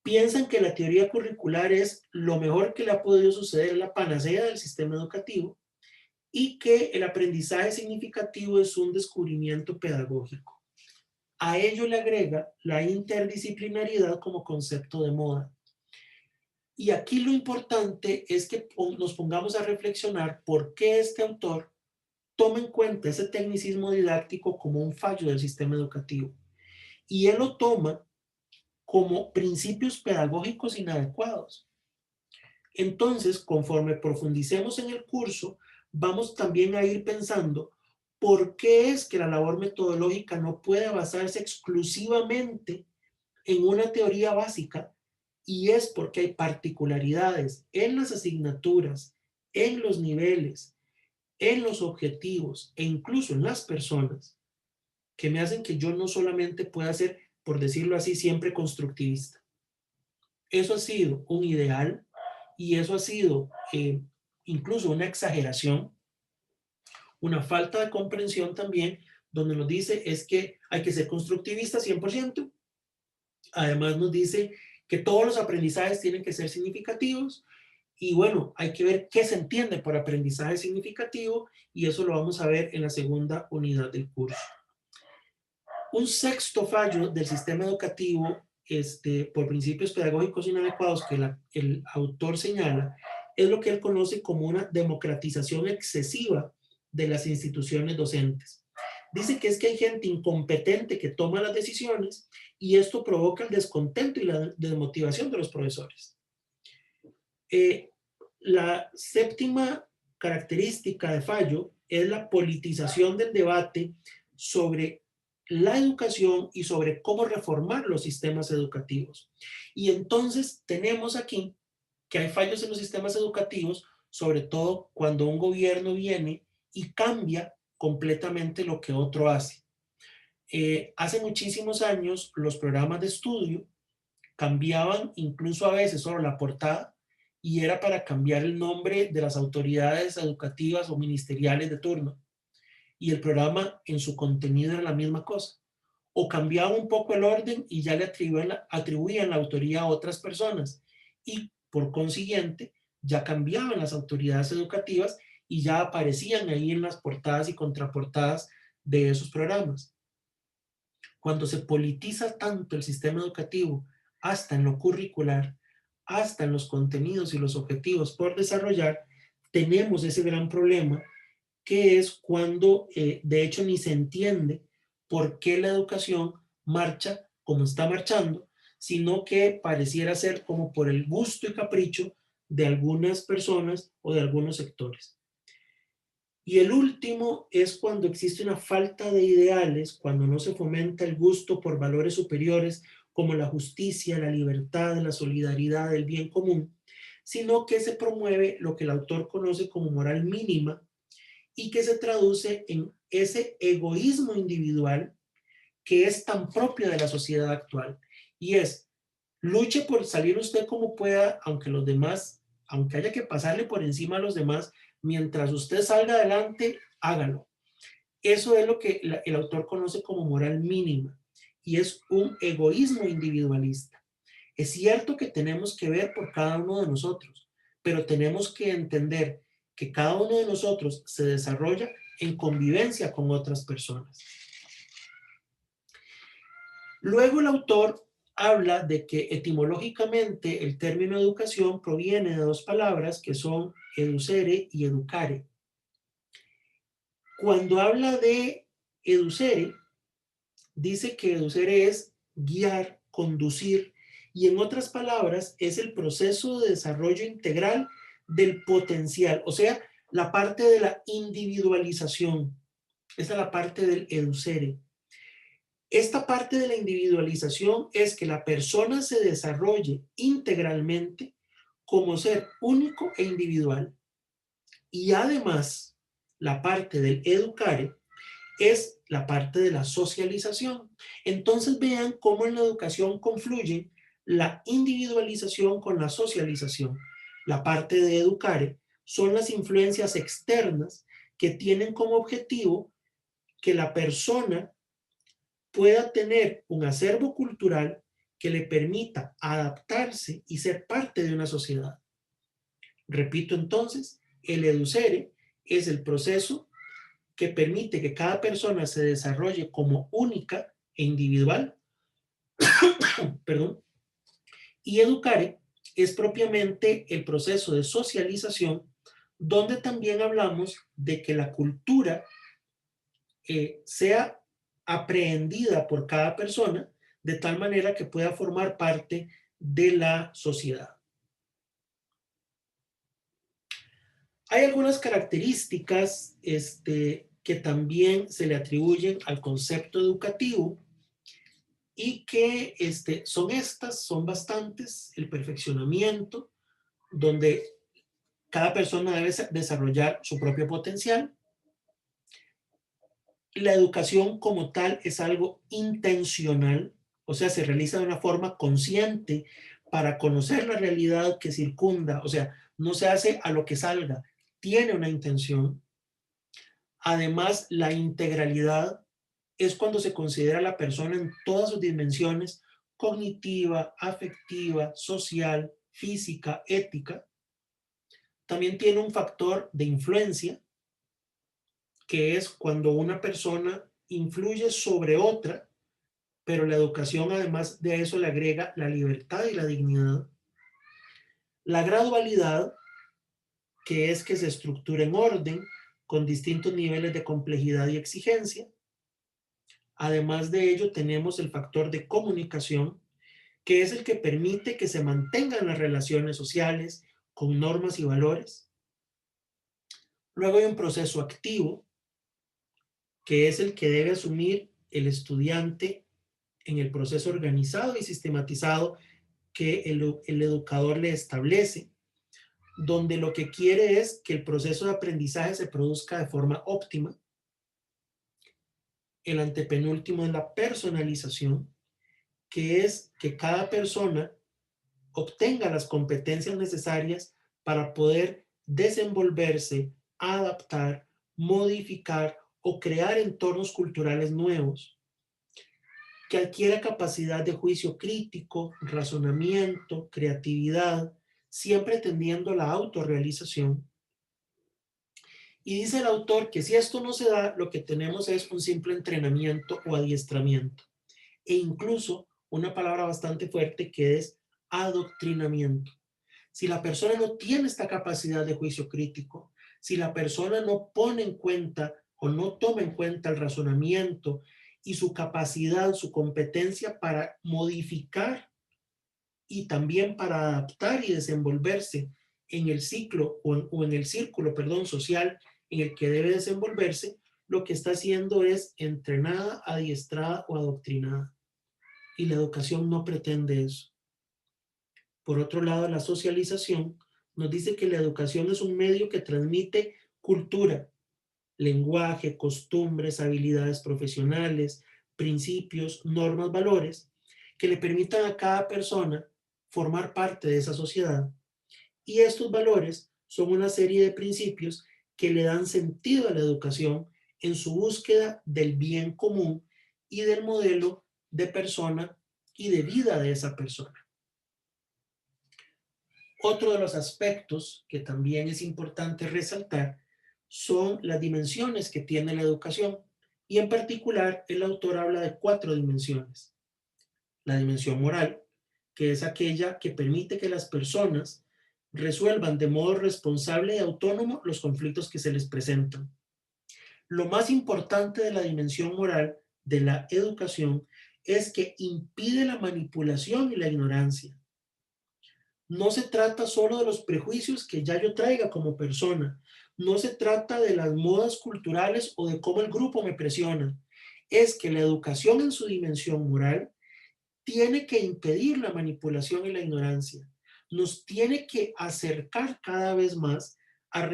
piensan que la teoría curricular es lo mejor que le ha podido suceder en la panacea del sistema educativo y que el aprendizaje significativo es un descubrimiento pedagógico. A ello le agrega la interdisciplinariedad como concepto de moda. Y aquí lo importante es que nos pongamos a reflexionar por qué este autor toma en cuenta ese tecnicismo didáctico como un fallo del sistema educativo. Y él lo toma como principios pedagógicos inadecuados. Entonces, conforme profundicemos en el curso, vamos también a ir pensando por qué es que la labor metodológica no puede basarse exclusivamente en una teoría básica, y es porque hay particularidades en las asignaturas, en los niveles, en los objetivos e incluso en las personas que me hacen que yo no solamente pueda ser, por decirlo así, siempre constructivista. Eso ha sido un ideal y eso ha sido incluso una exageración, una falta de comprensión también, donde nos dice es que hay que ser constructivista 100%. Además nos dice que todos los aprendizajes tienen que ser significativos y bueno, hay que ver qué se entiende por aprendizaje significativo y eso lo vamos a ver en la segunda unidad del curso. Un sexto fallo del sistema educativo por principios pedagógicos inadecuados que el autor señala es lo que él conoce como una democratización excesiva de las instituciones docentes. Dice que es que hay gente incompetente que toma las decisiones y esto provoca el descontento y la desmotivación de los profesores. La séptima característica de fallo es la politización del debate sobre la educación y sobre cómo reformar los sistemas educativos. Y entonces tenemos aquí que hay fallos en los sistemas educativos, sobre todo cuando un gobierno viene y cambia completamente lo que otro hace. Hace muchísimos años los programas de estudio cambiaban incluso a veces solo la portada y era para cambiar el nombre de las autoridades educativas o ministeriales de turno. Y el programa en su contenido era la misma cosa. o cambiaba un poco el orden y ya le atribuían la autoría a otras personas. Y por consiguiente, ya cambiaban las autoridades educativas y ya aparecían ahí en las portadas y contraportadas de esos programas. Cuando se politiza tanto el sistema educativo, hasta en lo curricular, hasta en los contenidos y los objetivos por desarrollar, tenemos ese gran problema que es cuando de hecho ni se entiende por qué la educación marcha como está marchando, sino que pareciera ser como por el gusto y capricho de algunas personas o de algunos sectores. Y el último es cuando existe una falta de ideales, cuando no se fomenta el gusto por valores superiores como la justicia, la libertad, la solidaridad, el bien común, sino que se promueve lo que el autor conoce como moral mínima y que se traduce en ese egoísmo individual que es tan propio de la sociedad actual. Y es, luche por salir usted como pueda, aunque los demás, aunque haya que pasarle por encima a los demás, mientras usted salga adelante, hágalo. Eso es lo que el autor conoce como moral mínima y es un egoísmo individualista. Es cierto que tenemos que ver por cada uno de nosotros, pero tenemos que entender que cada uno de nosotros se desarrolla en convivencia con otras personas. Luego el autor habla de que etimológicamente el término educación proviene de dos palabras que son educere y educare. Cuando habla de educere, dice que educere es guiar, conducir, y en otras palabras es el proceso de desarrollo integral del potencial, o sea, la parte de la individualización. Esa es la parte del educere. Esta parte de la individualización es que la persona se desarrolle integralmente como ser único e individual. Y además, la parte del educare es la parte de la socialización. Entonces vean cómo en la educación confluyen la individualización con la socialización. La parte de educare son las influencias externas que tienen como objetivo que la persona pueda tener un acervo cultural que le permita adaptarse y ser parte de una sociedad. Repito entonces, el educere es el proceso que permite que cada persona se desarrolle como única e individual, perdón, y educare es propiamente el proceso de socialización donde también hablamos de que la cultura sea aprehendida por cada persona de tal manera que pueda formar parte de la sociedad. Hay algunas características que también se le atribuyen al concepto educativo y que son bastantes: el perfeccionamiento, donde cada persona debe desarrollar su propio potencial. La educación como tal es algo intencional, o sea, se realiza de una forma consciente para conocer la realidad que circunda, o sea, no se hace a lo que salga, tiene una intención. Además, la integralidad es cuando se considera a la persona en todas sus dimensiones: cognitiva, afectiva, social, física, ética. También tiene un factor de influencia, que es cuando una persona influye sobre otra, pero la educación además de eso le agrega la libertad y la dignidad. La gradualidad, que es que se estructura en orden con distintos niveles de complejidad y exigencia. Además de ello, tenemos el factor de comunicación, que es el que permite que se mantengan las relaciones sociales con normas y valores. Luego hay un proceso activo, que es el que debe asumir el estudiante en el proceso organizado y sistematizado que el educador le establece, donde lo que quiere es que el proceso de aprendizaje se produzca de forma óptima. El antepenúltimo es la personalización, que es que cada persona obtenga las competencias necesarias para poder desenvolverse, adaptar, modificar o crear entornos culturales nuevos. que adquiera capacidad de juicio crítico, razonamiento, creatividad, siempre tendiendo a la autorrealización. Y dice el autor que si esto no se da, lo que tenemos es un simple entrenamiento o adiestramiento, e incluso una palabra bastante fuerte que es adoctrinamiento. Si la persona no tiene esta capacidad de juicio crítico, si la persona no pone en cuenta o no toma en cuenta el razonamiento y su capacidad, su competencia para modificar y también para adaptar y desenvolverse en el ciclo o en el círculo, perdón, social en el que debe desenvolverse, lo que está haciendo es entrenada, adiestrada o adoctrinada. Y la educación no pretende eso. Por otro lado, la socialización nos dice que la educación es un medio que transmite cultura, lenguaje, costumbres, habilidades profesionales, principios, normas, valores, que le permitan a cada persona formar parte de esa sociedad. Y estos valores son una serie de principios que le dan sentido a la educación en su búsqueda del bien común y del modelo de persona y de vida de esa persona. Otro de los aspectos que también es importante resaltar son las dimensiones que tiene la educación. Y en particular, el autor habla de 4 dimensiones. La dimensión moral, que es aquella que permite que las personas resuelvan de modo responsable y autónomo los conflictos que se les presentan. Lo más importante de la dimensión moral de la educación es que impide la manipulación y la ignorancia. No se trata solo de los prejuicios que ya yo traiga como persona. No se trata de las modas culturales o de cómo el grupo me presiona. Es que la educación en su dimensión moral tiene que impedir la manipulación y la ignorancia. Nos tiene que acercar cada vez más a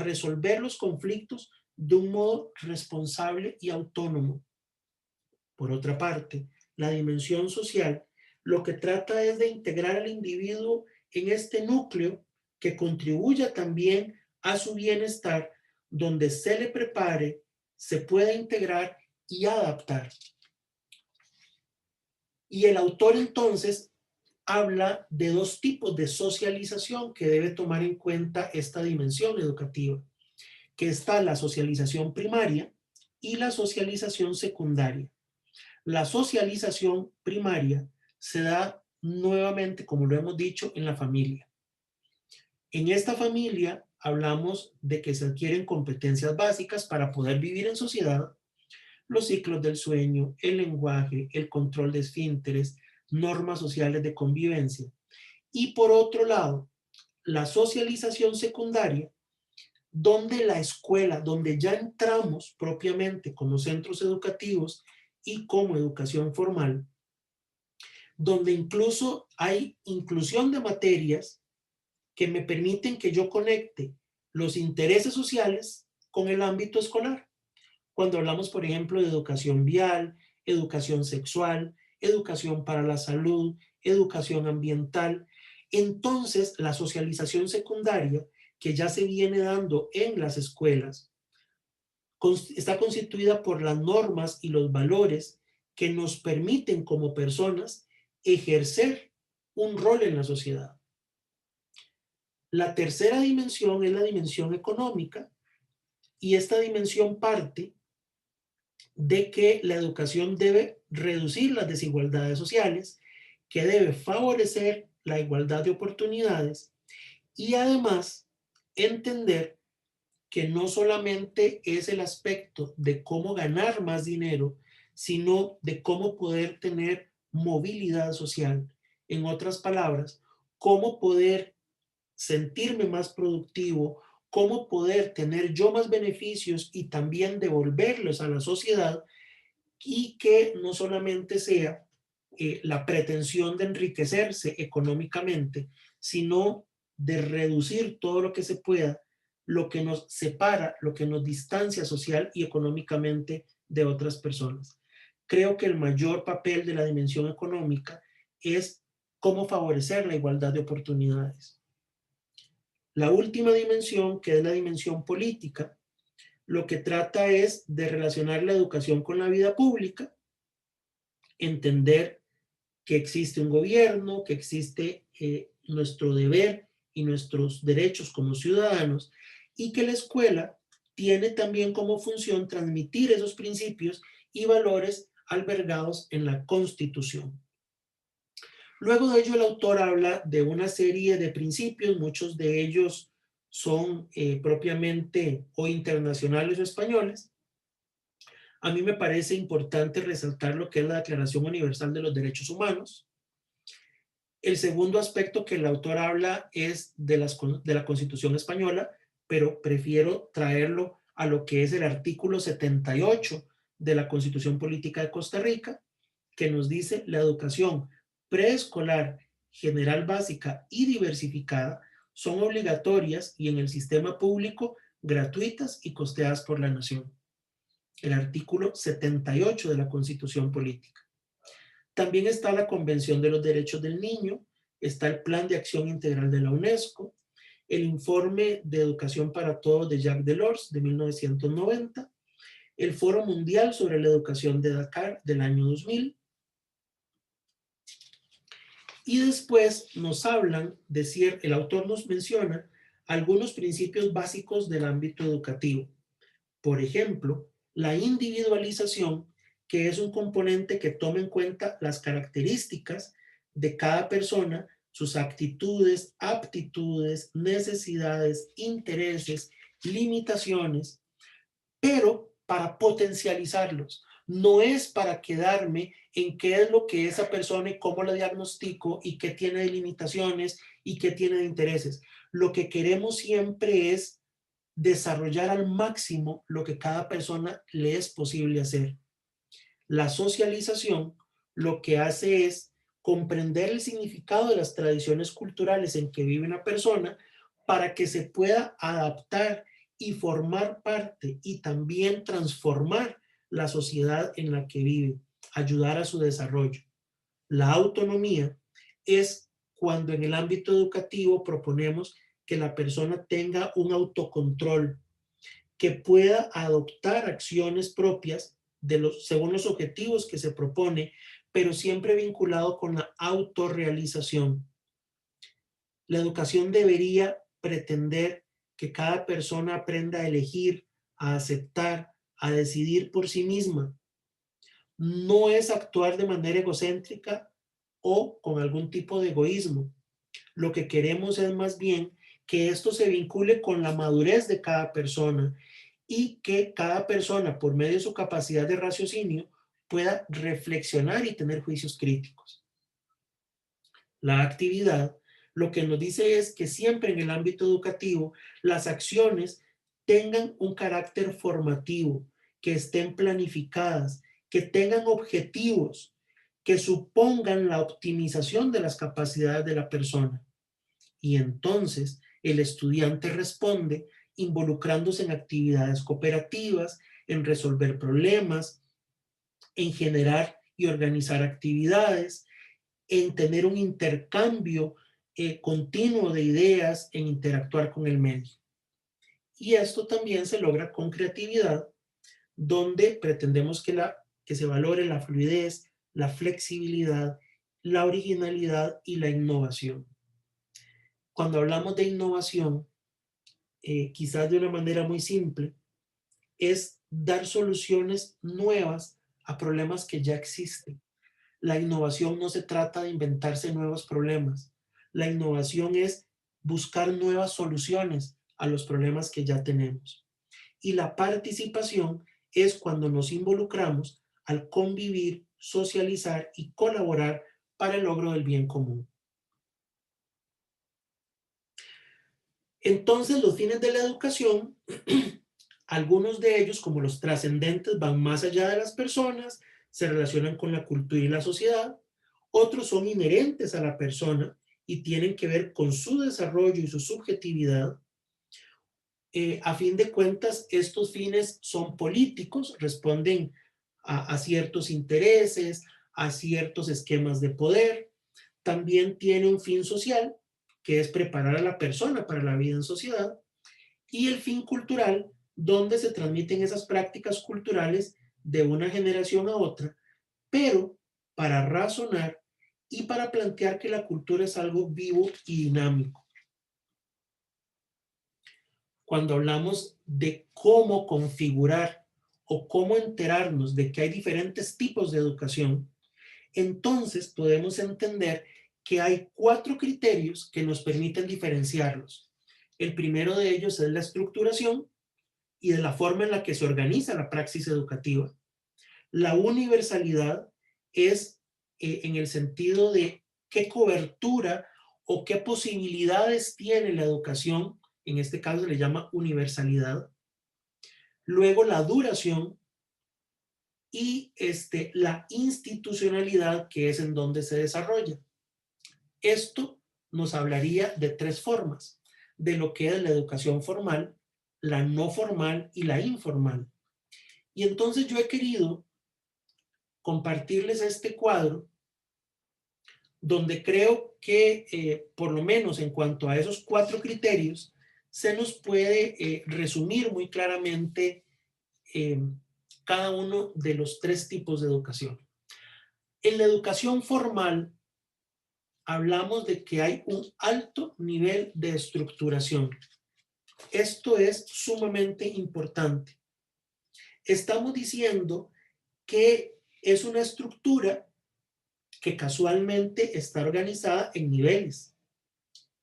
resolver los conflictos de un modo responsable y autónomo. Por otra parte, la dimensión social lo que trata es de integrar al individuo en este núcleo que contribuya también a su bienestar, donde se le prepare, se pueda integrar y adaptar. Y el autor entonces habla de 2 tipos de socialización que debe tomar en cuenta esta dimensión educativa, que está la socialización primaria y la socialización secundaria. La socialización primaria se da nuevamente, como lo hemos dicho, en la familia. En esta familia hablamos de que se adquieren competencias básicas para poder vivir en sociedad, los ciclos del sueño, el lenguaje, el control de esfínteres, normas sociales de convivencia. Y por otro lado, la socialización secundaria, donde la escuela, donde ya entramos propiamente como centros educativos y como educación formal, donde incluso hay inclusión de materias que me permiten que yo conecte los intereses sociales con el ámbito escolar. Cuando hablamos, por ejemplo, de educación vial, educación sexual, educación para la salud, educación ambiental, entonces la socialización secundaria que ya se viene dando en las escuelas está constituida por las normas y los valores que nos permiten como personas ejercer un rol en la sociedad. La tercera dimensión es la dimensión económica y esta dimensión parte de que la educación debe reducir las desigualdades sociales, que debe favorecer la igualdad de oportunidades y además entender que no solamente es el aspecto de cómo ganar más dinero, sino de cómo poder tener movilidad social. En otras palabras, cómo poder sentirme más productivo, cómo poder tener yo más beneficios y también devolverlos a la sociedad y que no solamente sea la pretensión de enriquecerse económicamente, sino de reducir todo lo que se pueda, lo que nos separa, lo que nos distancia social y económicamente de otras personas. Creo que el mayor papel de la dimensión económica es cómo favorecer la igualdad de oportunidades. La última dimensión, que es la dimensión política, lo que trata es de relacionar la educación con la vida pública entender que existe un gobierno, que existe nuestro deber y nuestros derechos como ciudadanos, y que la escuela tiene también como función transmitir esos principios y valores albergados en la Constitución. Luego de ello, el autor habla de una serie de principios, muchos de ellos son propiamente o internacionales o españoles. A mí me parece importante resaltar lo que es la Declaración Universal de los Derechos Humanos. El segundo aspecto que el autor habla es de la Constitución española, pero prefiero traerlo a lo que es el artículo 78 de la Constitución Política de Costa Rica, que nos dice la educación preescolar, general básica y diversificada son obligatorias y en el sistema público gratuitas y costeadas por la nación. El artículo 78 de la Constitución Política. También está la Convención de los Derechos del Niño, está el Plan de Acción Integral de la UNESCO, el Informe de Educación para Todos de Jacques Delors de 1990, el Foro Mundial sobre la Educación de Dakar del año 2000, y después nos hablan el autor nos menciona algunos principios básicos del ámbito educativo. Por ejemplo, la individualización, que es un componente que toma en cuenta las características de cada persona, sus actitudes, aptitudes, necesidades, intereses, limitaciones, pero para potencializarlos. No es para quedarme en qué es lo que esa persona y cómo la diagnostico y qué tiene de limitaciones y qué tiene de intereses. Lo que queremos siempre es desarrollar al máximo lo que cada persona le es posible hacer. La socialización lo que hace es comprender el significado de las tradiciones culturales en que vive una persona para que se pueda adaptar y formar parte y también transformar la sociedad en la que vive, ayudar a su desarrollo. La autonomía es cuando en el ámbito educativo proponemos que la persona tenga un autocontrol, que pueda adoptar acciones propias según los objetivos que se propone, pero siempre vinculado con la autorrealización. La educación debería pretender que cada persona aprenda a elegir, a aceptar, a decidir por sí misma. No es actuar de manera egocéntrica o con algún tipo de egoísmo. Lo que queremos es más bien que esto se vincule con la madurez de cada persona y que cada persona, por medio de su capacidad de raciocinio, pueda reflexionar y tener juicios críticos. La actividad lo que nos dice es que siempre en el ámbito educativo las acciones tengan un carácter formativo, que estén planificadas, que tengan objetivos, que supongan la optimización de las capacidades de la persona. Y entonces el estudiante responde involucrándose en actividades cooperativas, en resolver problemas, en generar y organizar actividades, en tener un intercambio continuo de ideas, en interactuar con el medio. Y esto también se logra con creatividad, donde pretendemos que se valore la fluidez, la flexibilidad, la originalidad y la innovación. Cuando hablamos de innovación, quizás de una manera muy simple, es dar soluciones nuevas a problemas que ya existen. La innovación no se trata de inventarse nuevos problemas. La innovación es buscar nuevas soluciones a los problemas que ya tenemos. Y la participación es cuando nos involucramos al convivir, socializar y colaborar para el logro del bien común. Entonces, los fines de la educación, algunos de ellos, como los trascendentes, van más allá de las personas, se relacionan con la cultura y la sociedad. Otros son inherentes a la persona y tienen que ver con su desarrollo y su subjetividad. A fin de cuentas, estos fines son políticos, responden a ciertos intereses, a ciertos esquemas de poder. También tiene un fin social, que es preparar a la persona para la vida en sociedad, y el fin cultural, donde se transmiten esas prácticas culturales de una generación a otra, pero para razonar y para plantear que la cultura es algo vivo y dinámico. Cuando hablamos de cómo configurar o cómo enterarnos de que hay diferentes tipos de educación, entonces podemos entender que hay 4 criterios que nos permiten diferenciarlos. El primero de ellos es la estructuración y de la forma en la que se organiza la praxis educativa. La universalidad es en el sentido de qué cobertura o qué posibilidades tiene la educación, en este caso se le llama universalidad. Luego la duración y la institucionalidad, que es en donde se desarrolla. Esto nos hablaría de 3 formas, de lo que es la educación formal, la no formal y la informal. Y entonces yo he querido compartirles este cuadro donde creo que, por lo menos en cuanto a esos 4 criterios, se nos puede resumir muy claramente eh, cada uno de los 3 tipos de educación. En la educación formal, hablamos de que hay un alto nivel de estructuración. Esto es sumamente importante. Estamos diciendo que es una estructura que casualmente está organizada en niveles,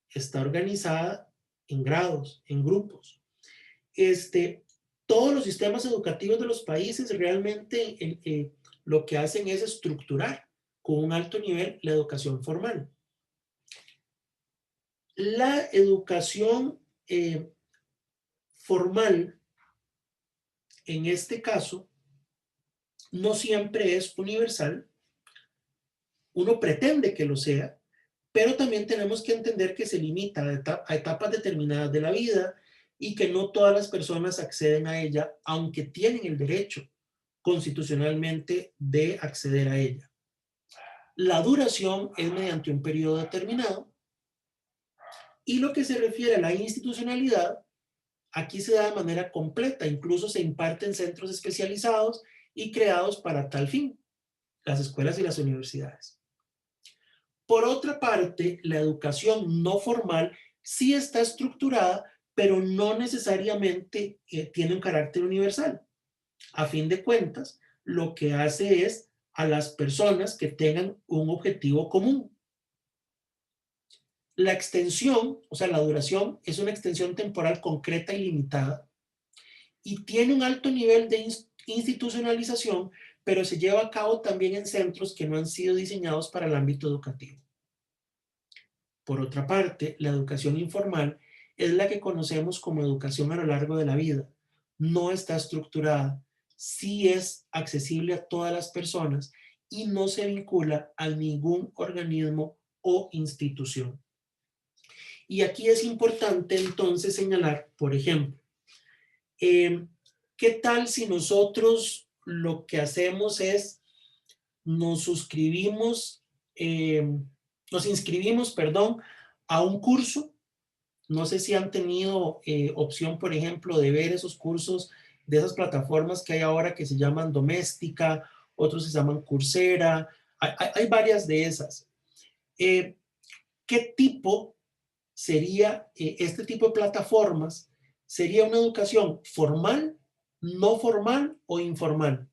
está organizada en grados, en grupos. Todos los sistemas educativos de los países realmente lo que hacen es estructurar con un alto nivel la educación formal. La educación formal, en este caso, no siempre es universal. Uno pretende que lo sea, pero también tenemos que entender que se limita a etapas determinadas de la vida y que no todas las personas acceden a ella, aunque tienen el derecho constitucionalmente de acceder a ella. La duración es mediante un periodo determinado y lo que se refiere a la institucionalidad, aquí se da de manera completa, incluso se imparte en centros especializados y creados para tal fin, las escuelas y las universidades. Por otra parte, la educación no formal sí está estructurada, pero no necesariamente tiene un carácter universal. A fin de cuentas, lo que hace es a las personas que tengan un objetivo común. La extensión, o sea, la duración, es una extensión temporal concreta y limitada y tiene un alto nivel de institucionalización, pero se lleva a cabo también en centros que no han sido diseñados para el ámbito educativo. Por otra parte, la educación informal es la que conocemos como educación a lo largo de la vida. No está estructurada, sí es accesible a todas las personas y no se vincula a ningún organismo o institución. Y aquí es importante entonces señalar, por ejemplo, ¿qué tal si nosotros lo que hacemos es nos suscribimos, nos inscribimos, perdón, a un curso? No sé si han tenido opción, por ejemplo, de ver esos cursos de esas plataformas que hay ahora que se llaman Doméstica, otros se llaman Coursera, hay varias de esas. ¿Qué tipo sería este tipo de plataformas? ¿Sería una educación formal, no formal o informal?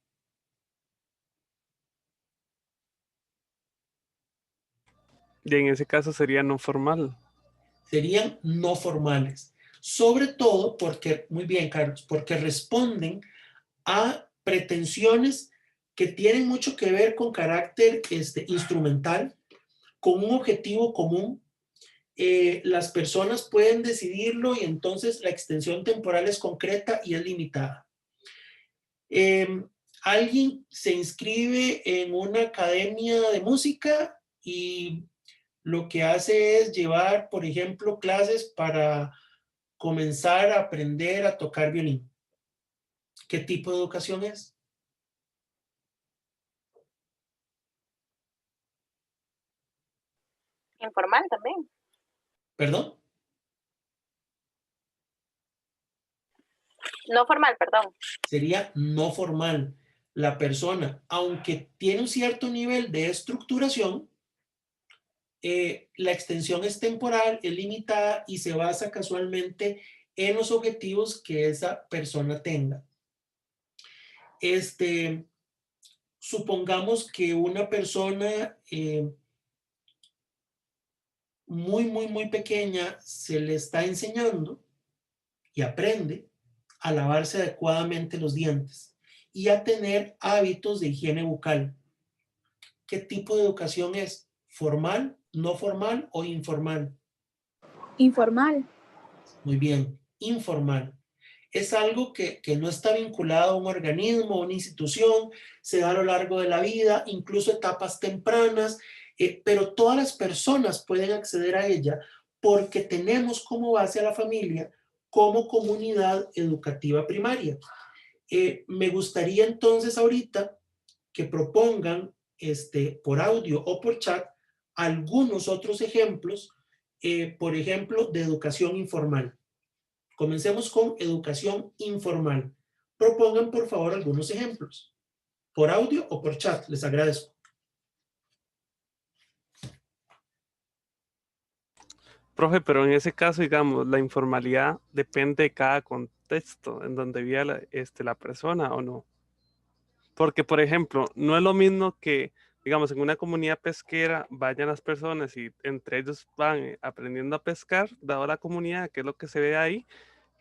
Y en ese caso sería no formal. Serían no formales. Sobre todo porque, muy bien, Carlos, porque responden a pretensiones que tienen mucho que ver con carácter instrumental, con un objetivo común. Las personas pueden decidirlo y entonces la extensión temporal es concreta y es limitada. Alguien se inscribe en una academia de música y lo que hace es llevar, por ejemplo, clases para comenzar a aprender a tocar violín. ¿Qué tipo de educación es? Informal también. ¿Perdón? No formal, perdón. Sería no formal. La persona, aunque tiene un cierto nivel de estructuración, la extensión es temporal, es limitada y se basa casualmente en los objetivos que esa persona tenga. Este, supongamos que una persona muy pequeña se le está enseñando y aprende a lavarse adecuadamente los dientes y a tener hábitos de higiene bucal. ¿Qué tipo de educación es? ¿Formal, no formal o informal? Informal. Muy bien, informal. Es algo que no está vinculado a un organismo, a una institución, se da a lo largo de la vida, incluso etapas tempranas, pero todas las personas pueden acceder a ella porque tenemos como base a la familia como comunidad educativa primaria. Me gustaría entonces ahorita que propongan por audio o por chat algunos otros ejemplos, por ejemplo, de educación informal. Comencemos con educación informal. Propongan, por favor, algunos ejemplos, por audio o por chat. Les agradezco. Profe, pero en ese caso, digamos, la informalidad depende de cada contexto en donde viva la persona o no. Porque, por ejemplo, no es lo mismo que, digamos, en una comunidad pesquera vayan las personas y entre ellos van aprendiendo a pescar, dado la comunidad, que es lo que se ve ahí,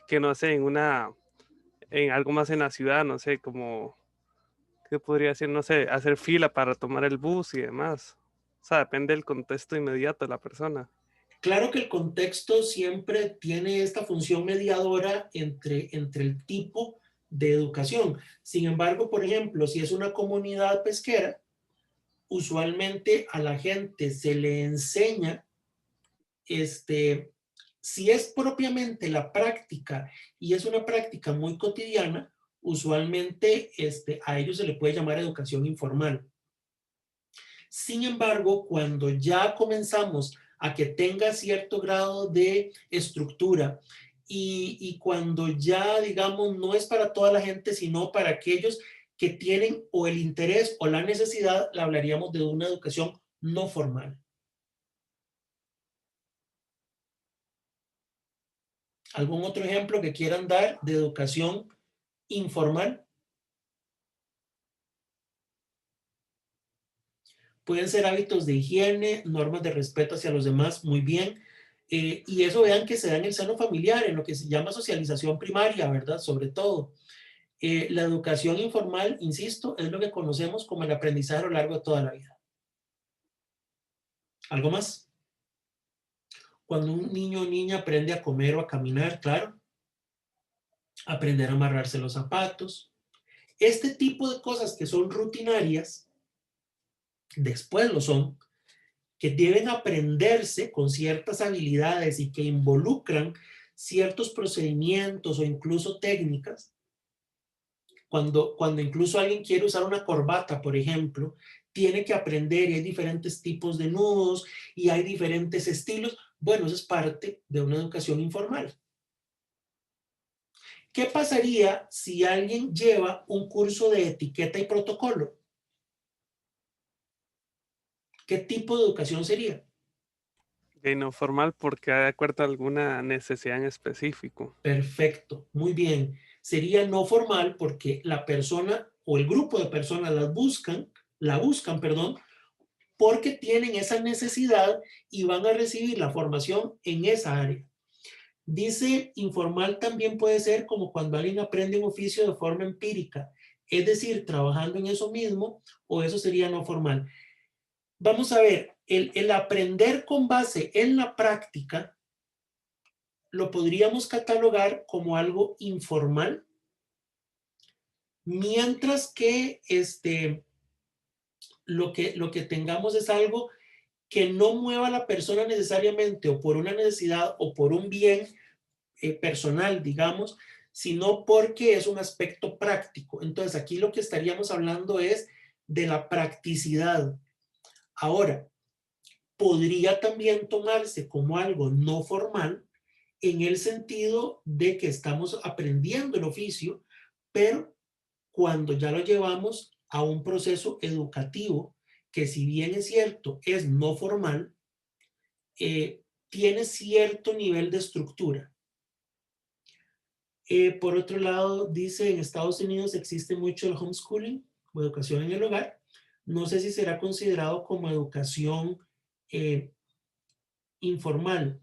que no sé, en algo más en la ciudad, no sé, como, ¿qué podría ser? No sé, hacer fila para tomar el bus y demás. O sea, depende del contexto inmediato de la persona. Claro que el contexto siempre tiene esta función mediadora entre el tipo de educación. Sin embargo, por ejemplo, si es una comunidad pesquera, usualmente a la gente se le enseña, si es propiamente la práctica y es una práctica muy cotidiana, usualmente a ellos se le puede llamar educación informal. Sin embargo, cuando ya comenzamos a que tenga cierto grado de estructura y cuando ya, digamos, no es para toda la gente, sino para aquellos que tienen o el interés o la necesidad, le hablaríamos de una educación no formal. ¿Algún otro ejemplo que quieran dar de educación informal? Pueden ser hábitos de higiene, normas de respeto hacia los demás, muy bien. Y eso vean que se da en el seno familiar, en lo que se llama socialización primaria, ¿verdad? Sobre todo. La educación informal, insisto, es lo que conocemos como el aprendizaje a lo largo de toda la vida. ¿Algo más? Cuando un niño o niña aprende a comer o a caminar, claro, aprender a amarrarse los zapatos. Este tipo de cosas que son rutinarias, después lo son, que deben aprenderse con ciertas habilidades y que involucran ciertos procedimientos o incluso técnicas. Cuando incluso alguien quiere usar una corbata, por ejemplo, tiene que aprender y hay diferentes tipos de nudos y hay diferentes estilos. Bueno, eso es parte de una educación informal. ¿Qué pasaría si alguien lleva un curso de etiqueta y protocolo? ¿Qué tipo de educación sería? Y no formal porque de acuerdo a alguna necesidad en específico. Perfecto, muy bien. Sería no formal porque la persona o el grupo de personas la buscan, perdón, porque tienen esa necesidad y van a recibir la formación en esa área. Dice, informal también puede ser como cuando alguien aprende un oficio de forma empírica, es decir, trabajando en eso mismo, o eso sería no formal. Vamos a ver, el aprender con base en la práctica lo podríamos catalogar como algo informal, mientras que lo que tengamos es algo que no mueva a la persona necesariamente o por una necesidad o por un bien personal, digamos, sino porque es un aspecto práctico. Entonces, aquí lo que estaríamos hablando es de la practicidad. Ahora, podría también tomarse como algo no formal en el sentido de que estamos aprendiendo el oficio, pero cuando ya lo llevamos a un proceso educativo que, si bien es cierto, es no formal, tiene cierto nivel de estructura. Por otro lado, dice, en Estados Unidos existe mucho el homeschooling o educación en el hogar. No sé si será considerado como educación informal.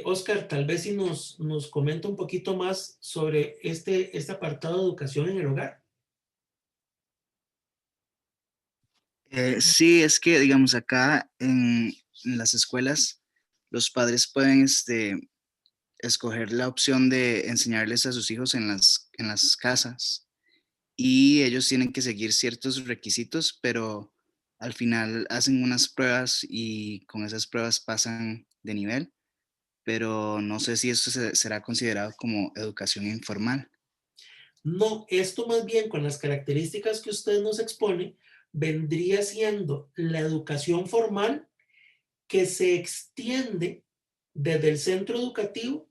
Oscar, tal vez si nos comenta un poquito más sobre este apartado de educación en el hogar. Sí, es que, digamos, acá en las escuelas, los padres pueden escoger la opción de enseñarles a sus hijos en las casas y ellos tienen que seguir ciertos requisitos, pero al final hacen unas pruebas y con esas pruebas pasan de nivel, pero no sé si eso será considerado como educación informal. No, esto más bien con las características que usted nos expone, vendría siendo la educación formal que se extiende desde el centro educativo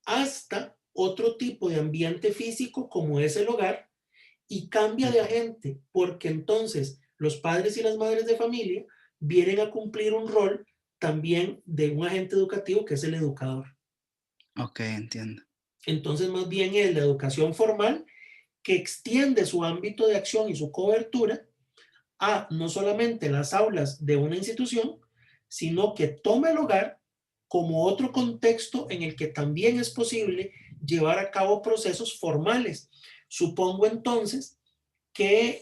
hasta otro tipo de ambiente físico como es el hogar, y cambia de agente porque entonces los padres y las madres de familia vienen a cumplir un rol también de un agente educativo que es el educador. Ok, entiendo. Entonces más bien es la educación formal que extiende su ámbito de acción y su cobertura a no solamente las aulas de una institución, sino que toma el hogar como otro contexto en el que también es posible llevar a cabo procesos formales. Supongo entonces que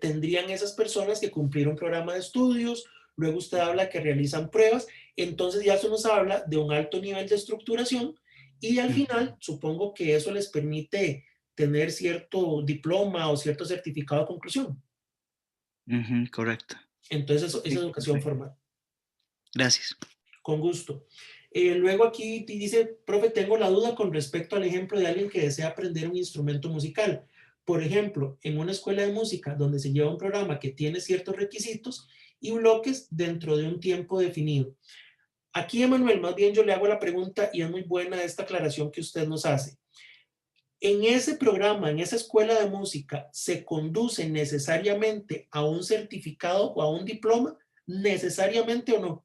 tendrían esas personas que cumplir un programa de estudios, luego usted habla que realizan pruebas, entonces ya eso nos habla de un alto nivel de estructuración y al final supongo que eso les permite tener cierto diploma o cierto certificado de conclusión. Correcto. Entonces eso es Sí, educación perfecto. formal. Gracias. Con gusto. Luego aquí dice, profe, tengo la duda con respecto al ejemplo de alguien que desea aprender un instrumento musical. Por ejemplo, en una escuela de música donde se lleva un programa que tiene ciertos requisitos y bloques dentro de un tiempo definido. Aquí, Emanuel, más bien yo le hago la pregunta y es muy buena esta aclaración que usted nos hace. En ese programa, en esa escuela de música, ¿se conduce necesariamente a un certificado o a un diploma? ¿Necesariamente o no?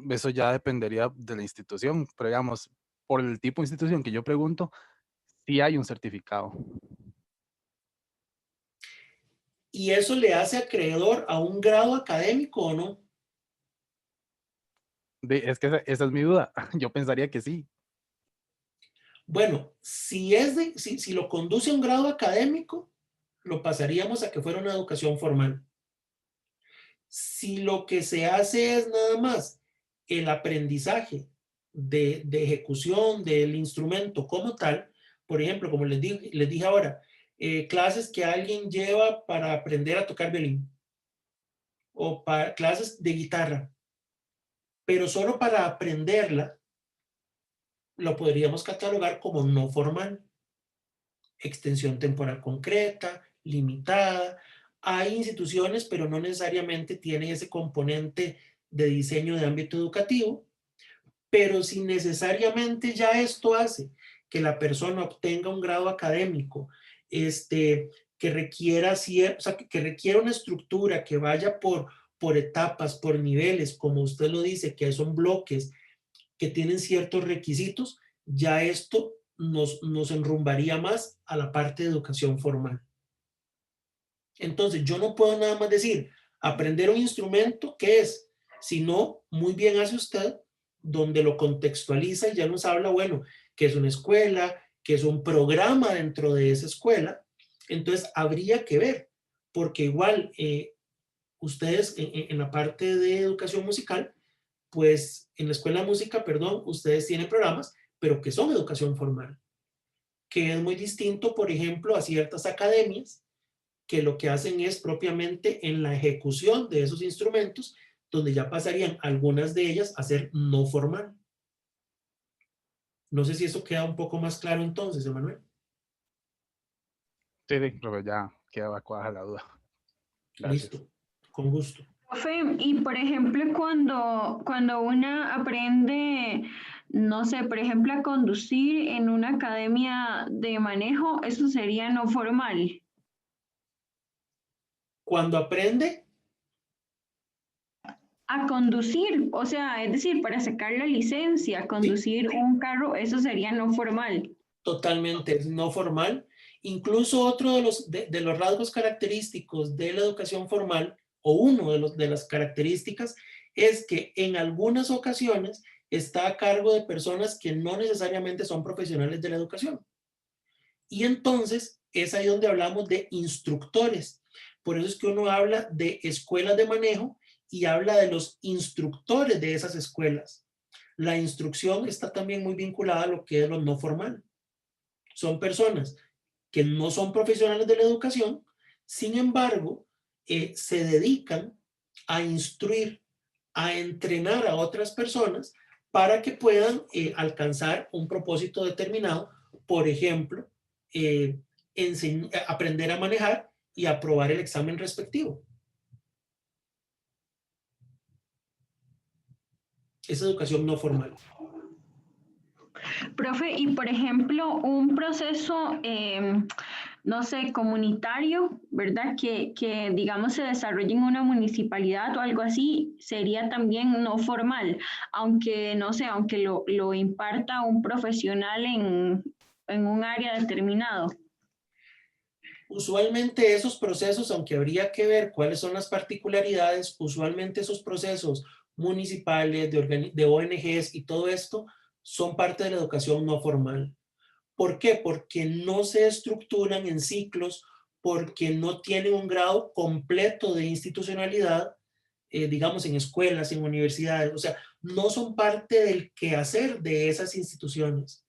Eso ya dependería de la institución, pero digamos, por el tipo de institución que yo pregunto, sí hay un certificado. ¿Y eso le hace acreedor a un grado académico o no? Es que esa es mi duda. Yo pensaría que sí. Bueno, si lo conduce a un grado académico, lo pasaríamos a que fuera una educación formal. Si lo que se hace es nada más el aprendizaje de ejecución del instrumento como tal, por ejemplo, como les dije ahora, clases que alguien lleva para aprender a tocar violín o para clases de guitarra, pero solo para aprenderla, lo podríamos catalogar como no formal. Extensión temporal concreta, limitada. Hay instituciones, pero no necesariamente tienen ese componente de diseño de ámbito educativo, pero si necesariamente ya esto hace que la persona obtenga un grado académico, que requiera, o sea, que requiera una estructura que vaya por etapas, por niveles, como usted lo dice, que son bloques que tienen ciertos requisitos, ya esto nos enrumbaría más a la parte de educación formal. Entonces, yo no puedo nada más decir, aprender un instrumento, ¿qué es? Sino, muy bien hace usted, donde lo contextualiza y ya nos habla, bueno, que es una escuela, que es un programa dentro de esa escuela. Entonces, habría que ver, porque igual ustedes en la parte de educación musical, pues en la escuela de música, perdón, ustedes tienen programas, pero que son educación formal, que es muy distinto, por ejemplo, a ciertas academias que lo que hacen es propiamente en la ejecución de esos instrumentos, donde ya pasarían algunas de ellas a ser no formal. No sé si eso queda un poco más claro entonces, Emanuel. Sí, sí, pero ya quedaba cuaja la duda. Gracias. Listo, con gusto. Profe, y por ejemplo, cuando una aprende, no sé, por ejemplo, a conducir en una academia de manejo, eso sería no formal. Cuando aprende, A conducir, o sea, es decir, para sacar la licencia, conducir un carro, eso sería no formal. totalmente es no formal. Incluso otro de los rasgos característicos de la educación formal, o uno de las características, es que en algunas ocasiones está a cargo de personas que no necesariamente son profesionales de la educación. Y entonces es ahí donde hablamos de instructores. Por eso es que uno habla de escuelas de manejo y habla de los instructores de esas escuelas. La instrucción está también muy vinculada a lo que es lo no formal. Son personas que no son profesionales de la educación, sin embargo, se dedican a instruir, a entrenar a otras personas para que puedan alcanzar un propósito determinado, por ejemplo, aprender a manejar y aprobar el examen respectivo. Es educación no formal. Profe, y por ejemplo, un proceso, no sé, comunitario, ¿verdad? Que digamos se desarrolle en una municipalidad o algo así, sería también no formal, aunque, no sé, aunque lo imparta un profesional en un área determinado. Usualmente esos procesos, aunque habría que ver cuáles son las particularidades, usualmente esos procesos municipales, de ONGs y todo esto, son parte de la educación no formal. ¿Por qué? Porque no se estructuran en ciclos, porque no tienen un grado completo de institucionalidad, digamos en escuelas, en universidades, o sea, no son parte del quehacer de esas instituciones,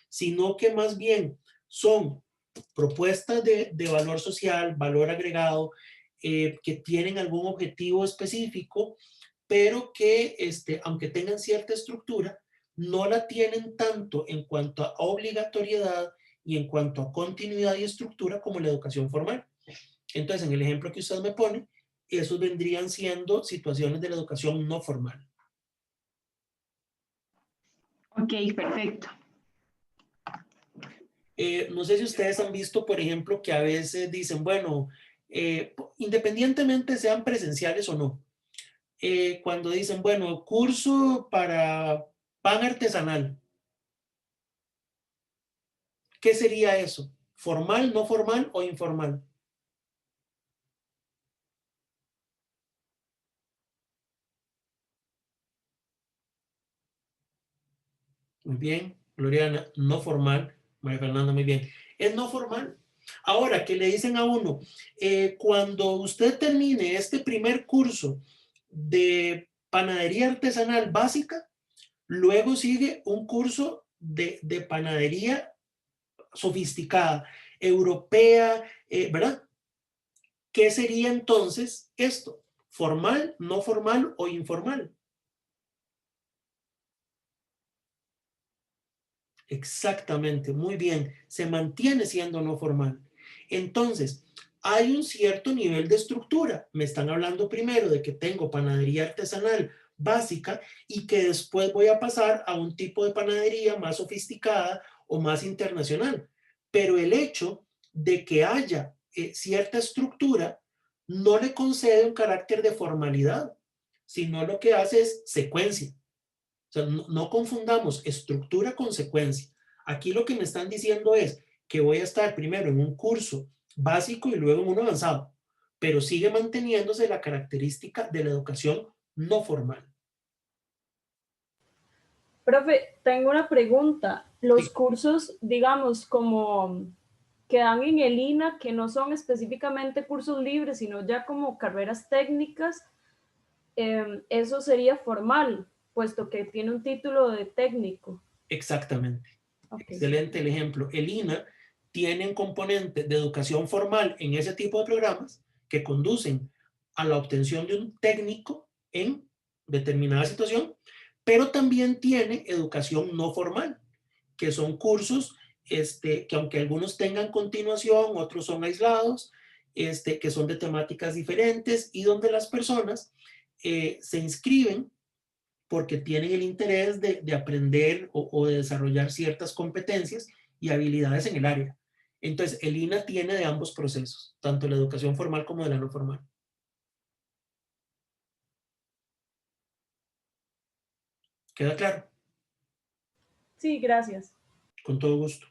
sino que más bien son propuestas de valor social, valor agregado, que tienen algún objetivo específico, pero que aunque tengan cierta estructura, no la tienen tanto en cuanto a obligatoriedad y en cuanto a continuidad y estructura como la educación formal. Entonces, en el ejemplo que usted me pone, esos vendrían siendo situaciones de la educación no formal. Ok, perfecto. No sé si ustedes han visto, por ejemplo, que a veces dicen, bueno, independientemente sean presenciales o no, cuando dicen, bueno, curso para pan artesanal, ¿qué sería eso? ¿Formal, no formal o informal? Muy bien, Gloriana, no formal. María Fernanda, muy bien. Es no formal. Ahora, que le dicen a uno, cuando usted termine este primer curso de panadería artesanal básica, luego sigue un curso de panadería sofisticada, europea, ¿verdad? ¿Qué sería entonces esto? ¿Formal, no formal o informal? Exactamente, muy bien. Se mantiene siendo no formal. Entonces, hay un cierto nivel de estructura. Me están hablando primero de que tengo panadería artesanal básica y que después voy a pasar a un tipo de panadería más sofisticada o más internacional. Pero el hecho de que haya cierta estructura no le concede un carácter de formalidad, sino lo que hace es secuencia. O sea, no confundamos estructura con secuencia. Aquí lo que me están diciendo es que voy a estar primero en un curso básico y luego en uno avanzado, pero sigue manteniéndose la característica de la educación no formal. Profe, tengo una pregunta. Los Sí. cursos, digamos, como que dan en el INA, que no son específicamente cursos libres, sino ya como carreras técnicas, eso sería formal, puesto que tiene un título de técnico. Exactamente. Okay. Excelente el ejemplo. El INA tiene un componente de educación formal en ese tipo de programas que conducen a la obtención de un técnico en determinada situación, pero también tiene educación no formal, que son cursos que aunque algunos tengan continuación, otros son aislados, que son de temáticas diferentes y donde las personas se inscriben porque tienen el interés de aprender o de desarrollar ciertas competencias y habilidades en el área. Entonces, el INA tiene de ambos procesos, tanto la educación formal como de la no formal. ¿Queda claro? Sí, gracias. Con todo gusto.